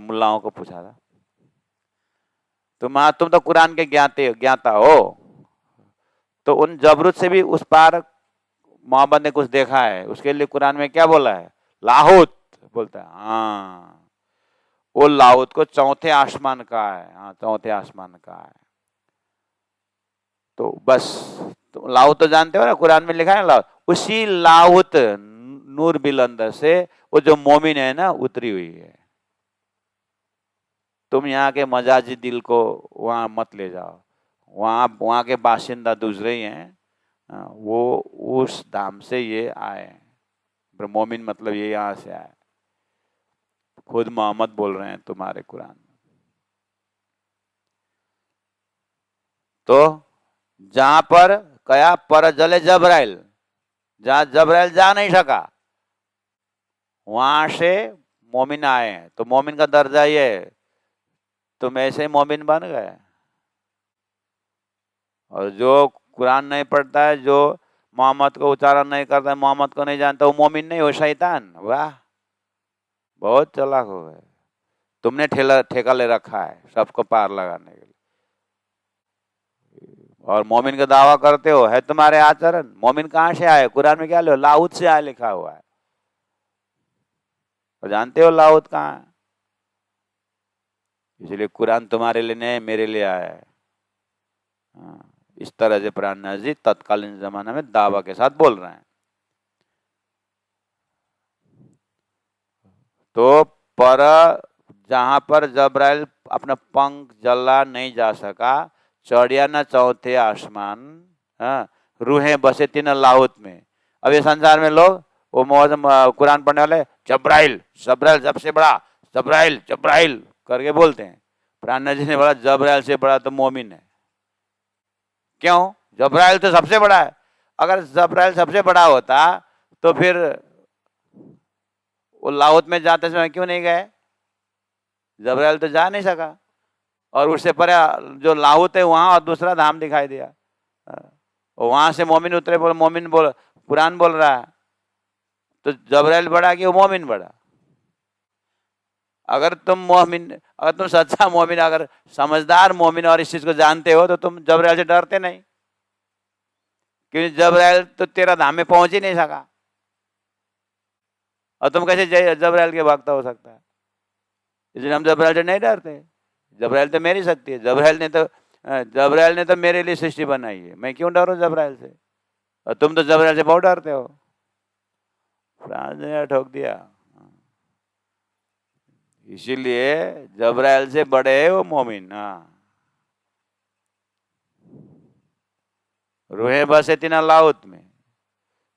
मुल्लाओं को पूछा था। तुम तो कुरान के ज्ञाता हो, तो उन जबरुत से भी उस पार मोहम्मद ने कुछ देखा है। उसके लिए कुरान में क्या बोला है? लाहुत बोलता है। हाँ, वो लाहुत को चौथे आसमान का है। हाँ, चौथे आसमान का है। तो बस तो लाहुत तो जानते हो ना, कुरान में लिखा है लाहुत, उसी लाहुत नूर बिलंदर से वो जो मोमिन है ना उतरी हुई है। तुम यहाँ के मजाजी दिल को वहां मत ले जाओ, वहां के बाशिंदा दूसरे ही हैं, वो उस धाम से ये आए। मोमिन मतलब ये यहाँ से आए, खुद मोहम्मद बोल रहे हैं तुम्हारे कुरान में। तो जहां पर कया पर जले जबराइल, जहां जबराइल जा नहीं सका वहां से मोमिन आए हैं। तो मोमिन का दर्जा ये है, तुम ऐसे मोमिन बन गए। और जो कुरान नहीं पढ़ता है, जो मोहम्मद को उच्चारण नहीं करता है, मोहम्मद को नहीं जानता, वो मोमिन नहीं, वो शैतान। वाह, बहुत चालाक हो गए। तुमने ठेका ले रखा है सबको पार लगाने के लिए, और मोमिन का दावा करते हो, है तुम्हारे आचरण। मोमिन कहाँ से आए? कुरान में क्या लो, लाहुत से आए लिखा हुआ है। और जानते हो लाहुत कहाँ है? इसलिए कुरान तुम्हारे लिए नहीं, मेरे लिए आया है। इस तरह से प्राणनाथ जी तत्कालीन जमाना में दावा के साथ बोल रहे हैं। तो पर जहां पर जबराइल अपना पंख जला नहीं जा सका, चढ़िया न चौथे आसमान, रूहें बसे तीन लाहुत में। अब ये संसार में लोग वो कुरान पढ़ने वाले जबराइल जबराइल सबसे बड़ा, जबराइल जबराइल करके बोलते हैं। प्राणनाथ जी ने बोला जबराइल से बड़ा तो मोमिन है। क्यों? जबराइल तो सबसे बड़ा है। अगर जबराइल सबसे बड़ा होता तो फिर वो लाहुत में जाते समय क्यों नहीं गए? जबराइल तो जा नहीं सका, और उससे परे जो लाहुत है वहां और दूसरा धाम दिखाई दिया, वहां से मोमिन उतरे। बोल मोमिन बोल, कुरान बोल रहा है, तो जबराइल बड़ा कि वो मोमिन बड़ा? अगर तुम सच्चा मोमिन, अगर समझदार मोमिन और इस चीज को जानते हो, तो तुम जबराइल से डरते नहीं, क्योंकि जबराइल तो तेरा धाम में पहुंच ही नहीं सका, और तुम कैसे जबराइल के भक्त हो सकता है? इसलिए हम जबराइल से नहीं डरते। जबराइल तो मेरी शक्ति है, जबराइल ने तो मेरे लिए सृष्टि बनाई है, मैं क्यों डरूं जबराइल से? और तुम तो जबराइल से बहुत डरते हो। ने ठोक दिया। इसीलिए जबराइल से बड़े है वो मोमिन। रूहें बसे तीन लाहुत में,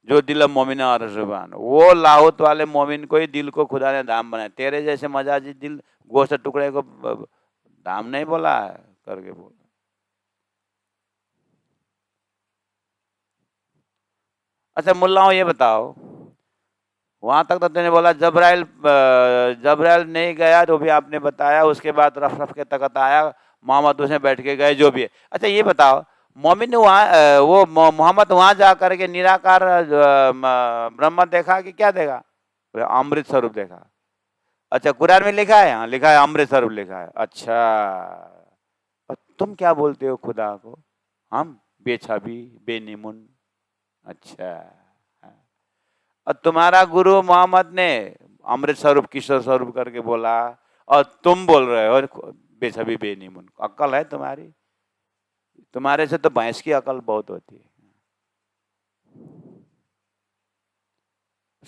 जो दिल मोमिन और जुबान, वो लाहुत वाले मोमिन को ही दिल को खुदा ने धाम बनाया। तेरे जैसे मजाजी दिल गोश्त टुकड़े को धाम नहीं बोला है करके बोला। अच्छा मुल्लाओं ये बताओ, वहां तक तो तुमने बोला जबराइल नहीं गया, तो भी आपने बताया। उसके बाद रफ के तकत आया, मोहम्मद उसमें बैठ के गए, जो भी है। अच्छा ये बताओ, मोमिन ने वहां वो मोहम्मद वहां जा करके निराकार ब्रह्म देखा कि क्या देखा? अमृत स्वरूप देखा। अच्छा कुरान में लिखा है? हाँ लिखा है, अमृत स्वरूप लिखा है। अच्छा, और तुम क्या बोलते हो खुदा को? हम बेछबी बेनिमुन। अच्छा, और तुम्हारा गुरु मोहम्मद ने अमृत स्वरूप किशोर स्वरूप करके बोला, और तुम बोल रहे हो बेछबी बेनिमुन। अक्ल है तुम्हारी? तुम्हारे से तो भैंस की अकल बहुत होती है।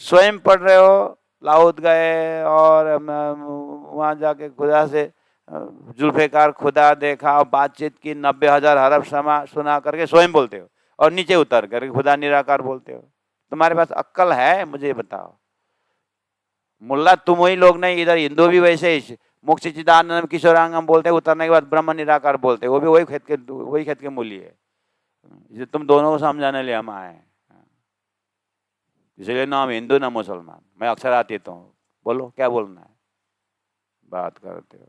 स्वयं पढ़ रहे हो, लाहुत गए और वहां जाके खुदा से जुल्फेकार खुदा देखा और बातचीत की, 90,000 हरफ सुना करके स्वयं बोलते हो, और नीचे उतर करके खुदा निराकार बोलते हो। तुम्हारे पास अक्ल है? मुझे बताओ। मुल्ला तुम वही लोग नहीं, इधर हिंदू भी वैसे ही मुख चिदानंद किशोरांगम बोलते हैं, उतरने के बाद ब्रह्म निराकार बोलते हैं, वो भी वही खेत के मूल्य है। इसलिए तुम दोनों को समझाने लिए हम आए हैं। इसलिए ना हम हिंदू ना मुसलमान, मैं अक्सर आती तो हूँ। बोलो क्या बोलना है, बात करते हो।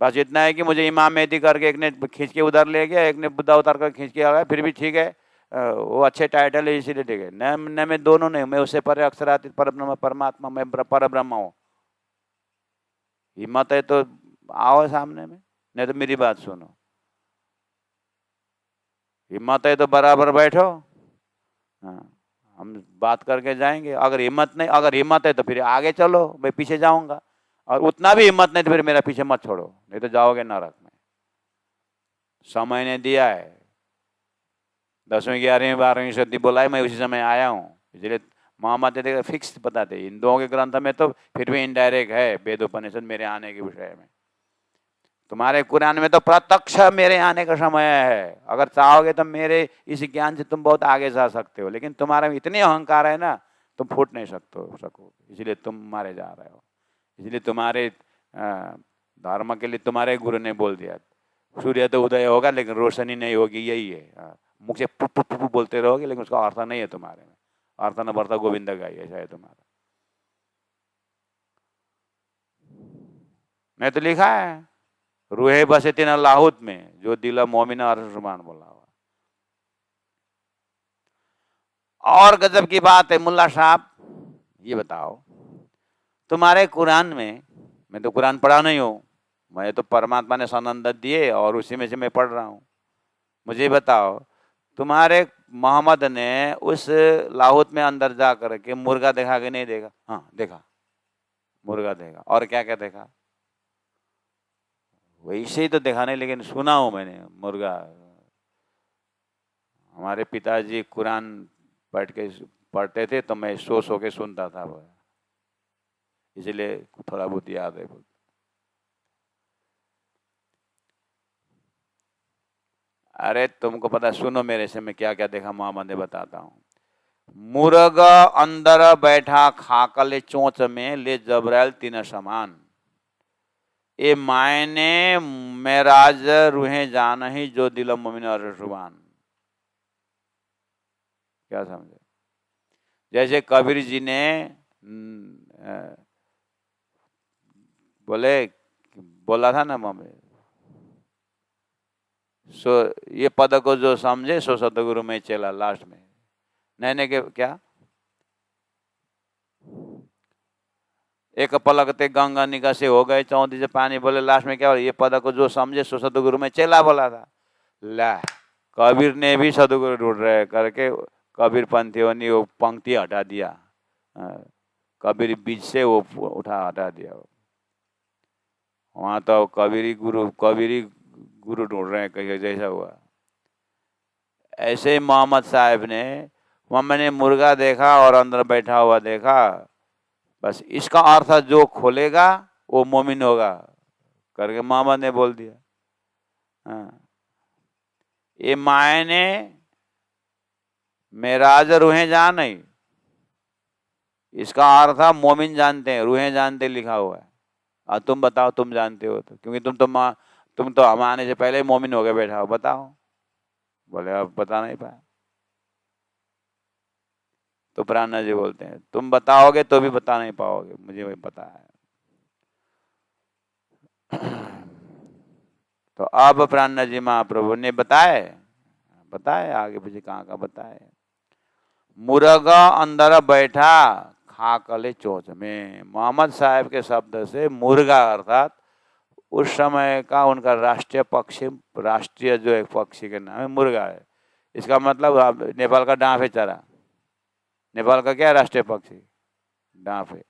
बस इतना है कि मुझे इमाम मेहदी करके एक ने खींच के उधर ले गया, एक ने बुद्धा उतार कर खींच के आ गया, फिर भी ठीक है, वो अच्छे टाइटल है इसीलिए ठीक है। न मैं दोनों नहीं, मैं उससे परे अक्षरातीत परब्रह्म परमात्मा, मैं पर ब्रह्म हूँ। हिम्मत है तो आओ सामने में, नहीं तो मेरी बात सुनो। हिम्मत है तो बराबर बैठो, हम बात करके जाएंगे। अगर हिम्मत है तो फिर आगे चलो, मैं पीछे जाऊंगा। और उतना भी हिम्मत नहीं तो फिर मेरा पीछे मत छोड़ो, नहीं तो जाओगे नरक में। समय ने दिया है, 10वीं 11वीं 12वीं शताब्दी बोला है, मैं उसी समय आया हूँ। इसलिए मोहम्मद ने देखा फिक्स बताते, हिंदुओं के ग्रंथ में तो फिर भी इनडायरेक्ट है वेद उपनिषद मेरे आने के विषय में। तुम्हारे कुरान में तो प्रत्यक्ष मेरे आने का समय है। अगर चाहोगे तो मेरे इस ज्ञान से तुम बहुत आगे जा सकते हो, लेकिन तुम्हारा इतनी अहंकार है ना, तुम फूट नहीं सको, इसलिए तुम मारे जा रहे हो। इसलिए तुम्हारे धर्म के लिए तुम्हारे गुरु ने बोल दिया, सूर्य तो उदय होगा लेकिन रोशनी नहीं होगी, यही है। मुख से पुप पुप पुप बोलते रहोगे लेकिन उसका अर्थ नहीं है तुम्हारे में। अर्थ न बढ़ता गोविंद गाई, ऐसा है तुम्हारा। मैं तो लिखा है रूहे बसे तीन लाहुत में, जो दिल मोमिन और मुसलमान बोला हुआ। और गजब की बात है मुल्ला साहब, ये बताओ तुम्हारे कुरान में, मैं तो कुरान पढ़ा नहीं हूं, मैं तो परमात्मा ने सनंद दिए और उसी में से मैं पढ़ रहा हूं। मुझे बताओ तुम्हारे मोहम्मद ने उस लाहौत में अंदर जा करके मुर्गा देखा कि नहीं देखा? हाँ देखा, मुर्गा देखा। और क्या क्या देखा? वैसे ही तो देखा नहीं, लेकिन सुना हूं मैंने मुर्गा। हमारे पिताजी कुरान पढ़ते थे तो मैं सो के सुनता था, इसलिए थोड़ा बहुत याद है। अरे तुमको पता, सुनो मेरे से मैं क्या क्या देखा मोहम्मद ने, बताता हूँ। मुर्गा अंदर बैठा खाकले चोंच में ले जबरैल तीन समान, ए मायने मेराज रूहें जान ही जो दिल मोमिन और जुबान। क्या समझे? जैसे कबीर जी ने बोला था ना मम्मी, सो ये पद को जो समझे सो सतगुरु में चला। लास्ट में नैने के क्या, एक पलकते गंगा निकासी हो गए, चौंधी से पानी बोले। लास्ट में क्या बोले? ये पद को जो समझे सो सतगुरु में चला बोला था। ला कबीर ने भी सतगुरु ढूंढ रहे करके कबीर पंथियों ने वो पंक्ति हटा दिया, कबीर बीच से वो हटा दिया। वहां तो कबीरी गुरु ढूंढ रहे हैं कहीं, जैसा हुआ। ऐसे ही मोहम्मद साहब ने, मैंने मुर्गा देखा और अंदर बैठा हुआ देखा, बस इसका अर्थ जो खोलेगा वो मोमिन होगा करके मोहम्मद ने बोल दिया। ये मायने मेराज रूहें जान नहीं, इसका अर्थ मोमिन जानते हैं, रूहें जानते लिखा हुआ है। और तुम बताओ, तुम जानते हो तो, क्योंकि तुम तो हम आने से पहले ही मोमिन हो गए बैठा हो। बताओ, बोले अब बता नहीं पाए। तो प्राणा जी बोलते हैं तुम बताओगे तो भी बता नहीं पाओगे, मुझे वही पता है। तो अब प्राणा जी महाप्रभु ने बताए आगे पीछे कहाँ का बताए। मुर्गा अंदर बैठा खाकले चोंच में, मोहम्मद साहब के शब्द से मुर्गा अर्थात उस समय का उनका राष्ट्रीय पक्षी, राष्ट्रीय जो एक पक्षी के नाम है मुर्गा है। इसका मतलब नेपाल का डांफ है चरा। नेपाल का क्या राष्ट्रीय पक्षी? डांफ है।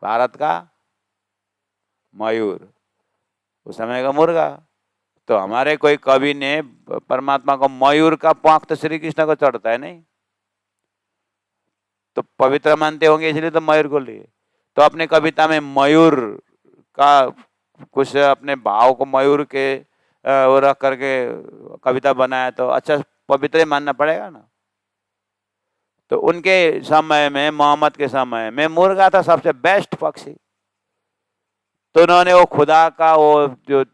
भारत का मयूर, उस समय का मुर्गा। तो हमारे कोई कवि ने परमात्मा को मयूर का पंख तो श्री कृष्ण को चढ़ता है नहीं, तो पवित्र मानते होंगे इसलिए तो मयूर को लिए। तो अपने कविता में मयूर का कुछ अपने भाव को मयूर के वो रख करके कविता बनाया, तो अच्छा पवित्र मानना पड़ेगा ना। तो उनके समय में, मोहम्मद के समय में मुर्गा था सबसे बेस्ट पक्षी। तो उन्होंने वो खुदा का वो जो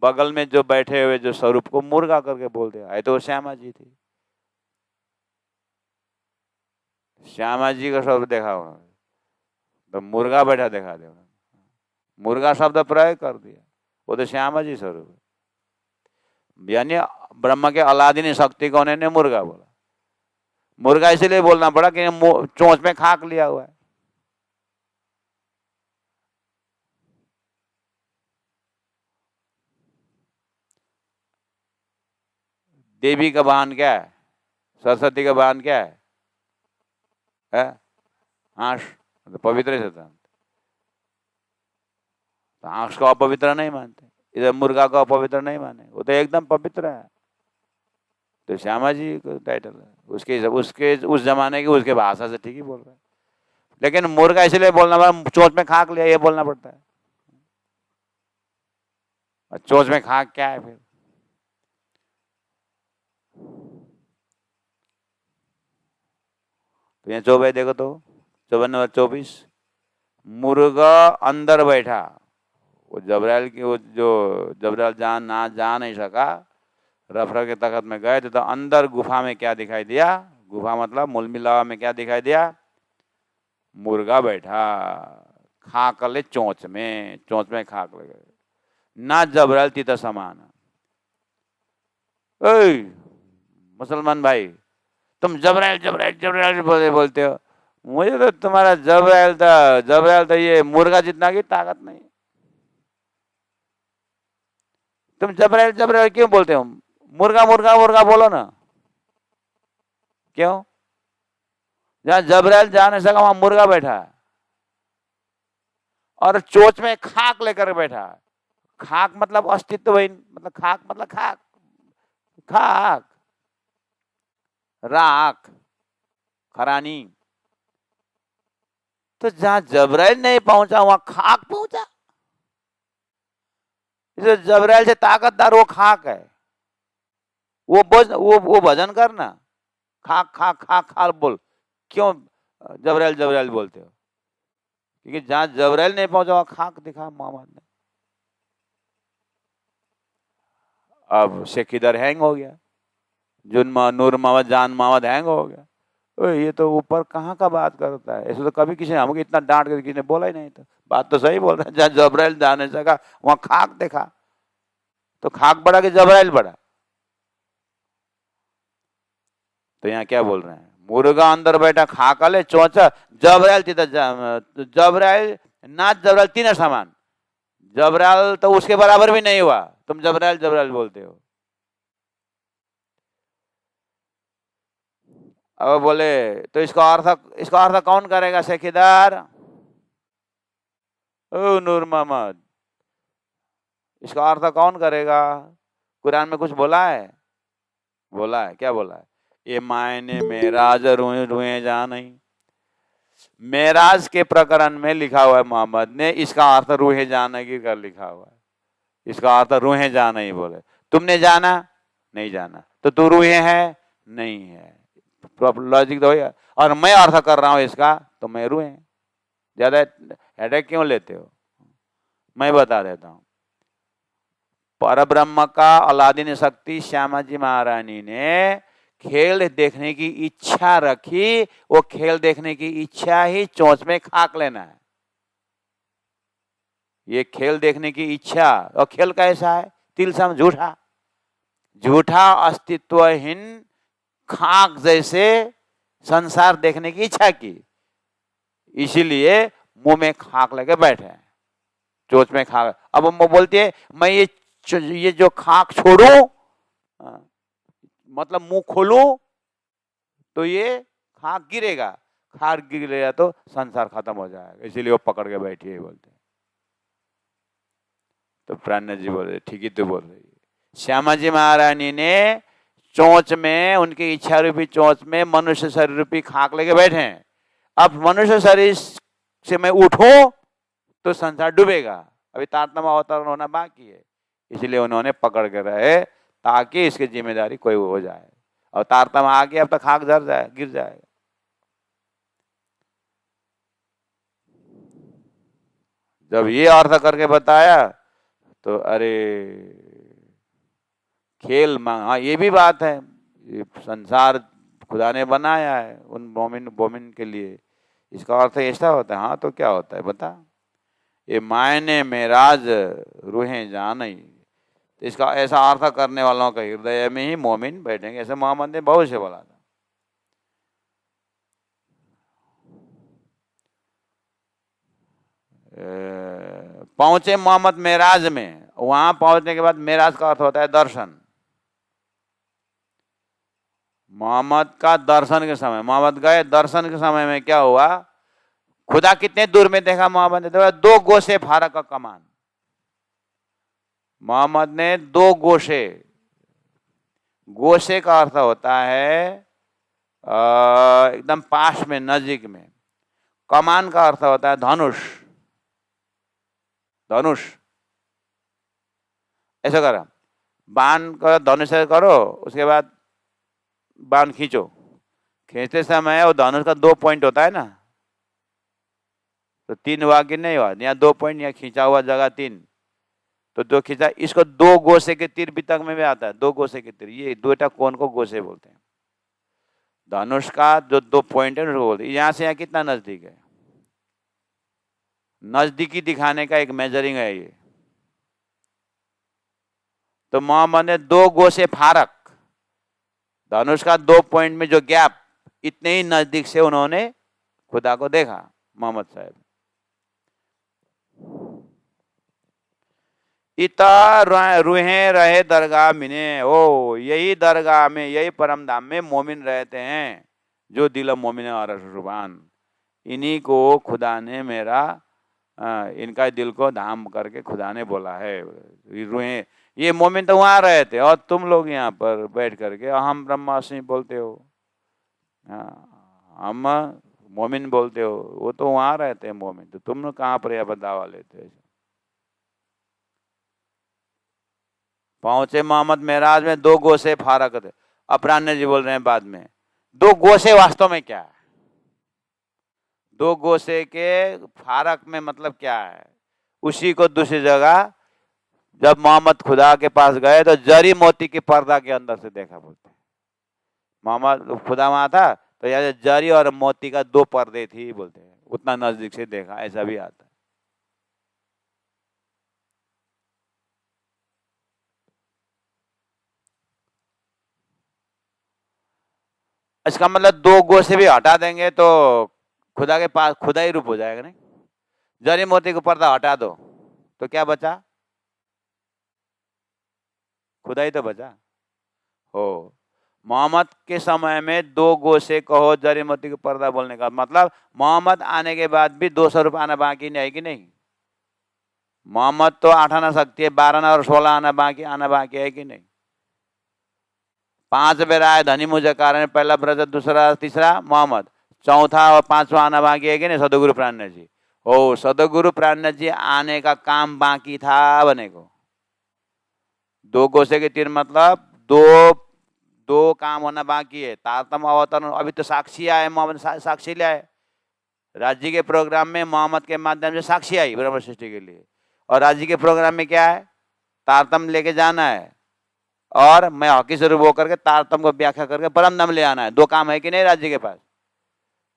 बगल में जो बैठे हुए जो स्वरूप को मुर्गा करके बोल दिया है। तो वो श्यामा जी थी, श्यामा जी का स्वरूप देखा हुआ तो मुर्गा बैठा देखा दे, मुर्गा शब्द प्रयोग कर दिया, वो तो श्यामा जी स्वरूप है। यानी ब्रह्म के अलादीन शक्ति को उन्होंने मुर्गा बोला। मुर्गा इसलिए बोलना पड़ा कि चोंच में खाक लिया हुआ है। देवी का वाहन क्या है? सरस्वती का वाहन क्या है? आंश, तो पवित्र से था। तो आंख को अपवित्र नहीं मानते, इधर मुर्गा को अपवित्र नहीं माने, वो तो एकदम पवित्र है। तो श्यामा जी का टाइटल है, उसके उसके उस जमाने की उसके भाषा से ठीक ही बोल रहा है। लेकिन मुर्गा इसलिए बोलना पड़ा, चोंच में खाक लिया ये बोलना पड़ता है। और चोंच में खाक क्या है फिर? तो यहाँ 24 देखो तो 54 नंबर 24, मुर्गा अंदर बैठा, वो जबराइल की, वो जो जबराइल जा नहीं सका, रफरा के तखत में गए तो अंदर गुफा में क्या दिखाई दिया? गुफा मतलब मूल मिलावा में क्या दिखाई दिया? मुर्गा बैठा, खाक ले चोंच में खाक लगे, ना जबराइल तीता समान। ओए मुसलमान भाई, तुम जबराइल जबराइल जबराइल बोलते हो, मुझे तो तुम्हारा जबराइल था ये मुर्गा जितना की ताकत नहीं। तुम जबराइल जबराइल क्यों बोलते हो? मुर्गा मुर्गा मुर्गा बोलो ना। क्यों? जहां जबराइल जा नहीं सका वहां मुर्गा बैठा है, और चोच में खाक लेकर बैठा है। खाक मतलब अस्तित्वहीन, मतलब खाक मतलब खाक, खाक राख खरानी। तो जहां जबराइल नहीं पहुंचा वहां खाक पहुंचा। इसे जबराइल से ताकतदार वो खाक है। वो भजन करना, खाक खाक खाक खाक बोल। क्यों जबराइल जबराइल बोलते हो? क्योंकि जहां जबराइल नहीं पहुंचा वहां खाक दिखा मोहम्मद ने। अब शेख इधर हैंग हो गया, नूर मोहम्मद जान मोहम्मद हैंग हो गया। ये तो ऊपर कहाँ का बात करता है, ऐसे तो कभी किसी ने हमको इतना डांट कर किसी ने बोला ही नहीं था। बात तो सही बोल रहा है, जहाँ जबराइल जाने सका वहां खाक देखा, तो खाक बड़ा कि जबराइल बड़ा? तो यहाँ क्या बोल रहे हैं? मुर्गा अंदर बैठा खाकले चौचा, जबराइल जबराइल ना जबराइल तीन समान। जबराइल तो उसके बराबर भी नहीं हुआ, तुम जबराइल जबराइल बोलते हो। अब बोले तो इसका अर्थ कौन करेगा शेखिदार? ओ नूर मोहम्मद, इसका अर्थ कौन करेगा? कुरान में कुछ बोला है? बोला है, क्या बोला है? ये मायने मेराज रुए जा नहीं। मेराज के प्रकरण में लिखा हुआ है मोहम्मद ने, इसका अर्थ रूहे जाना की कर लिखा हुआ है। इसका अर्थ रूहे जाना ही बोले। तुमने जाना? नहीं जाना। तो तू रूहे है? नहीं है। लॉजिक तो है। और मैं अर्थ कर रहा हूं इसका, तो मैं रूहे। ज्यादा हेडेक क्यों लेते हो? मैं बता देता हूं। परब्रह्म का अलादीन शक्ति श्यामा जी महारानी ने खेल देखने की इच्छा रखी, वो खेल देखने की इच्छा ही चोंच में खाक लेना है। ये खेल देखने की इच्छा, और खेल कैसा है? तिलसम झूठा, झूठा अस्तित्वहीन खाक जैसे संसार देखने की इच्छा की, इसीलिए मुंह में खाक लगे बैठे, चोंच में खाक। अब वो बोलती है मैं ये जो खाक छोड़ू, मतलब मुंह खोलूं तो ये खाक गिरेगा, खाक गिरेगा तो संसार खत्म हो जाएगा, इसीलिए वो पकड़ के बैठी है बोलते। तो प्राण जी बोल रहे ठीक ही तो बोल रही है। श्यामा जी महारानी ने चोंच में, उनकी इच्छा रूपी चोंच में मनुष्य शरीर रूपी खाक लेके बैठे हैं। अब मनुष्य शरीर से मैं उठूं तो संसार डूबेगा, अभी तारतम्य अवतरण होना बाकी है, इसलिए उन्होंने पकड़ के रहे ताकि इसकी जिम्मेदारी कोई हो जाए। और तारतम्य आ गया, अब तक खाक झर जाए, गिर जाएगा। जब ये अर्थ करके बताया तो अरे खेल हाँ ये भी बात है, ये संसार खुदा ने बनाया है उन मोमिन के लिए, इसका अर्थ ऐसा होता है। हाँ तो क्या होता है बता? ये मायने मेराज रूहें जान, तो इसका ऐसा अर्थ करने वालों का हृदय में ही मोमिन बैठेंगे, ऐसे मोहम्मद ने बहुत से बोला था। पहुंचे मोहम्मद मेराज में, वहां पहुंचने के बाद मेराज का अर्थ होता है दर्शन। मोहम्मद का दर्शन के समय, मोहम्मद गए, दर्शन के समय में क्या हुआ? खुदा कितने दूर में देखा मोहम्मद ने? देखा 2 गोशे फारक का कमान। मोहम्मद ने 2 गोशे, गोसे का अर्थ होता है एकदम पास में, नजदीक में। कमान का अर्थ होता है धनुष। धनुष ऐसा करो, बाण का धनुष करो, उसके बाद बाण खींचो। खींचते समय वो धनुष का 2 पॉइंट होता है ना, तो 3 हुआ कि नहीं हुआ? यहाँ 2 पॉइंट, यहाँ खींचा हुआ जगह 3, तो 2 खींचा। इसको 2 गोसे के तीर भी तक में भी आता है। 2 गोसे के तीर, ये 2टा कोण को गोसे बोलते हैं। धनुष का जो 2 पॉइंट है उसको बोलते हैं। यहाँ से यहाँ कितना नजदीक है? नजदीकी दिखाने का एक मेजरिंग है ये। तो मोहम्मद ने 2 गोसे फारक, धनुष का 2 पॉइंट में जो गैप, इतने ही नजदीक से उन्होंने खुदा को देखा मोहम्मद साहब। इता रूहें रहे दरगाह मिने, ओ यही दरगाह में, यही परम धाम में मोमिन रहते हैं जो दिल मोमिन और रुबान। इन्हीं को खुदा ने मेरा इनका दिल को धाम करके खुदा ने बोला है। रूहें, ये मोमिन तो वहां रहे थे और तुम लोग यहाँ पर बैठ करके हम ब्रह्मास्मि बोलते हो, हम मोमिन बोलते हो। वो तो वहां रहते हैं मोमिन, तो तुम लोग कहाँ पर यहाँ दावा लेते हो? पहुंचे मोहम्मद मेराज में, 2 गोसे फारक थे। अपरान्य जी बोल रहे हैं बाद में, 2 गोसे वास्तव में क्या है? 2 गोसे के फारक में मतलब क्या है? उसी को दूसरी जगह जब मोहम्मद खुदा के पास गए तो जरी मोती के पर्दा के अंदर से देखा बोलते। मोहम्मद खुदा वहां था तो यहाँ जरी और मोती का 2 पर्दे थी बोलते हैं, उतना नजदीक से देखा, ऐसा भी आता है। इसका मतलब 2 गोसे भी हटा देंगे तो खुदा के पास खुदा ही रूप हो जाएगा। नहीं, जरी मोती को पर्दा हटा दो तो क्या बचा? खुदा ही तो बचा हो। मोहम्मद के समय में 2 गोसे कहो, जरी मोती को पर्दा बोलने का मतलब मोहम्मद आने के बाद भी 2 स्वरूप आना बाकी नहीं है कि नहीं? मोहम्मद तो 8 आना सकती है, 12 और 16 आना बाकी है कि नहीं? 5 बेर आए धनी मुझे कारण, पहला ब्रज, दूसरा, तीसरा मोहम्मद, चौथा और 5वां आना बाकी है कि नहीं? सदगुरु प्राणनाथ जी। ओ, सदगुरु प्राणनाथ जी आने का काम बाकी था बने को। 2 गोसे के तीर मतलब 2 काम होना बाकी है। तारतम अवतरण अभी तो साक्षी आए, मोहम्मद साक्षी ले आए। राज्य के प्रोग्राम में मोहम्मद के माध्यम से साक्षी आई ब्रह्म सृष्टि के लिए, और राज्य के प्रोग्राम में क्या है? तारतम लेके जाना है, और मैं हकी स्वरूप होकर के तारतम को व्याख्या करके परम धाम ले आना है। 2 काम है कि नहीं राज्य के पास?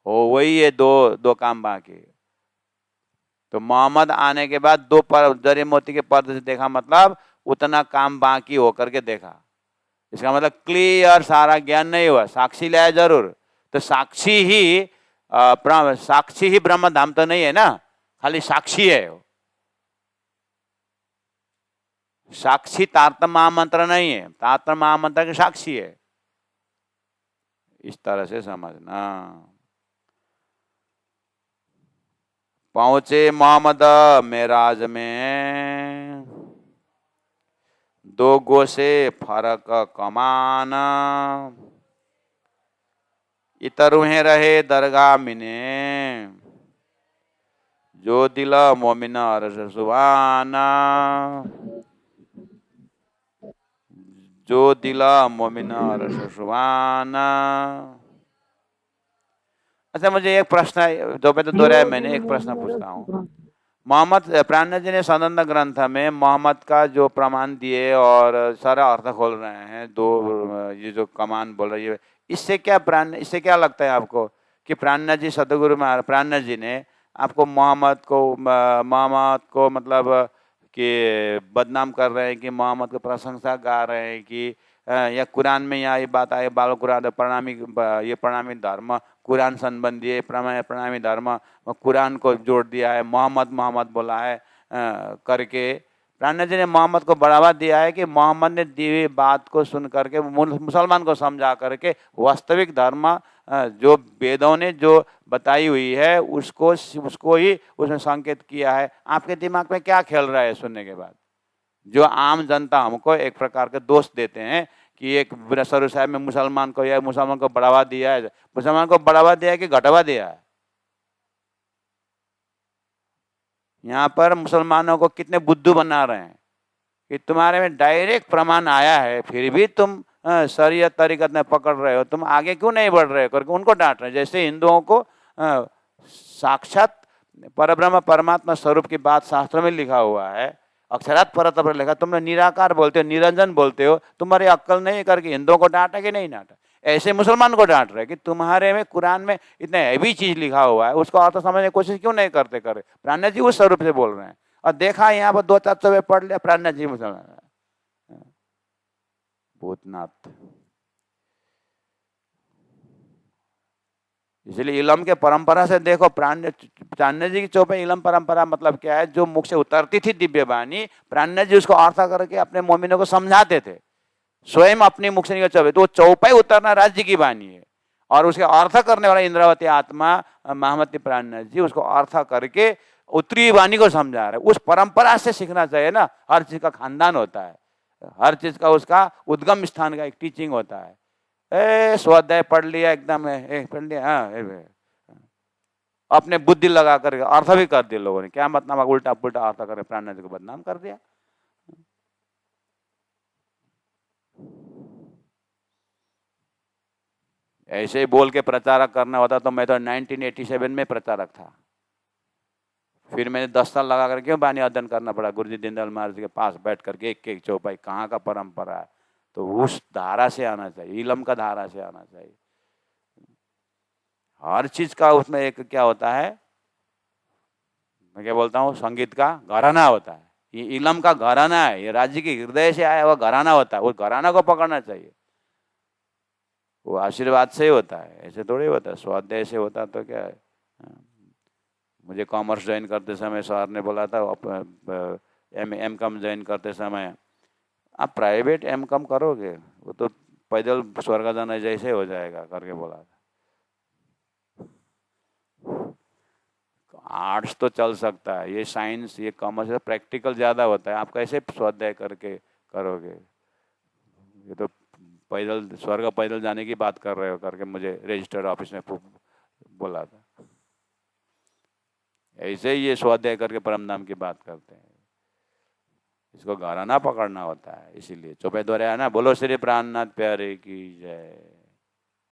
हो, वही है, 2 काम बाकी। तो मोहम्मद आने के बाद 2 पर जरी मोती के पर्दे से देखा, मतलब उतना काम बाकी होकर के देखा। इसका मतलब क्लियर सारा ज्ञान नहीं हुआ, साक्षी लाया जरूर। तो साक्षी ही ब्रह्म धाम तो नहीं है ना, खाली साक्षी है। साक्षी तारतम महामंत्र नहीं है, तारतम महामंत्र के साक्षी है। इस तरह से समझना। पहुंचे मोहम्मद मेराज में, 2 गोसे फरक कमान, इतरुहे रहे दरगाह मिने, जो दिल मोमिन अरस सुबाना, जो दिला मोमिन अरस सुबाना। अच्छा, मुझे एक प्रश्न, दो पे तो दोहराया मैंने, एक प्रश्न पूछता हूँ। मोहम्मद प्राणनाथ जी ने सनंद ग्रंथ में मोहम्मद का जो प्रमाण दिए और सारा अर्थ खोल रहे हैं, 2 ये जो कमान बोल रही है, इससे क्या लगता है आपको कि प्राणनाथ जी, सदगुरु प्राणनाथ जी ने आपको मोहम्मद को मतलब कि बदनाम कर रहे हैं, कि मोहम्मद को प्रशंसा गा रहे हैं, कि या कुरान में यहाँ ये बात आए, बाल कुरान प्रणामी धर्म कुरान संबंधी है, प्रणामी धर्म कुरान को जोड़ दिया है, मोहम्मद बोला है करके प्राणनाथ जी ने मोहम्मद को बढ़ावा दिया है कि मोहम्मद ने दी हुई बात को सुन करके मुसलमान को समझा करके वास्तविक धर्म जो वेदों ने जो बताई हुई है उसको ही उसने संकेत किया है। आपके दिमाग में क्या खेल रहा है सुनने के बाद? जो आम जनता हमको एक प्रकार के दोष देते हैं कि एक सरू साहब में मुसलमान को या मुसलमान को बढ़ावा दिया है, मुसलमान को बढ़ावा दिया है कि घटावा दिया है? यहाँ पर मुसलमानों को कितने बुद्धू बना रहे हैं कि तुम्हारे में डायरेक्ट प्रमाण आया है, फिर भी तुम शरीयत तरीकत में पकड़ रहे हो, तुम आगे क्यों नहीं बढ़ रहे हो करके उनको डांट रहे हैं। जैसे हिंदुओं को साक्षात परब्रह्म परमात्मा स्वरूप की बात शास्त्र में लिखा हुआ है, अक्षरात परतपर लिखा, तुम निराकार बोलते हो, निरंजन बोलते हो, तुम्हारी अक्ल नहीं करके हिंदुओं को डांटा कि नहीं डांटा? ऐसे मुसलमान को डांट रहे कि तुम्हारे में कुरान में इतने हैवी चीज लिखा हुआ है, उसको अर्थ समझने की कोशिश क्यों नहीं करते करे? प्राणनाथ जी उस स्वरूप से बोल रहे हैं और देखा यहाँ पर 2-4 चौबे पढ़ लिया, प्राणनाथ जी मुसलमान भूतनाथ। इसलिए इलम के परंपरा से देखो, प्राणनाथ जी की चौपे इलम परंपरा मतलब क्या है? जो मुख से उतरती थी दिव्य वाणी, प्राणनाथ जी उसको अर्थ करके अपने मोमिनों को समझाते थे, स्वयं अपने मुख से निकल चौपे। तो वो चौपाई उतरना राज्य की वाणी है और उसके अर्थ करने वाला इंद्रावती आत्मा महामती प्राणनाथ जी उसको अर्थ करके उत्तरी वाणी को समझा रहे। उस परंपरा से सीखना चाहिए ना। हर चीज का खानदान होता है, हर चीज का उसका उद्गम स्थान का एक टीचिंग होता है। स्वाध्याय पढ़ लिया एकदम पढ़ लिया, हाँ, अपने बुद्धि लगा कर अर्थ भी कर दिया लोगों ने, क्या मतलब उल्टा पुल्टा अर्थ करके प्राणनाथ जी को बदनाम कर दिया। ऐसे ही बोल के प्रचारक करना होता तो मैं तो 1987 में प्रचारक था। फिर मैंने 10 साल लगा कर क्यों वाणी अध्ययन करना पड़ा? गुरुजी दीनदयाल महाराज के पास बैठ करके एक एक चौपाई कहाँ का परंपरा है, तो उस धारा से आना चाहिए, इलम का धारा से आना चाहिए। हर चीज का उसमें एक क्या होता है, मैं क्या बोलता हूँ, संगीत का घराना होता है। ये इलम का घराना है, ये राज्य के हृदय से आया हुआ घराना होता है। उस घराना को पकड़ना चाहिए। वो आशीर्वाद से ही होता है, ऐसे थोड़ी होता है। स्वाध्याय से होता तो क्या है? मुझे कॉमर्स ज्वाइन करते समय सर ने बोला था, एम कॉम ज्वाइन करते समय, आप प्राइवेट एम कॉम करोगे वो तो पैदल स्वर्ग जाने जैसे हो जाएगा करके बोला था। आर्ट्स तो चल सकता है, ये साइंस ये कॉमर्स प्रैक्टिकल ज्यादा होता है, आप कैसे स्वाध्याय करके करोगे? ये तो पैदल स्वर्ग पैदल जाने की बात कर रहे हो करके मुझे रजिस्टर ऑफिस में बोला था। ऐसे ही ये स्वाध्याय करके परम धाम की बात करते हैं। इसको घराना पकड़ना होता है। इसीलिए चौपे द्वारे आना। बोलो श्री प्राणनाथ प्यारे की जय।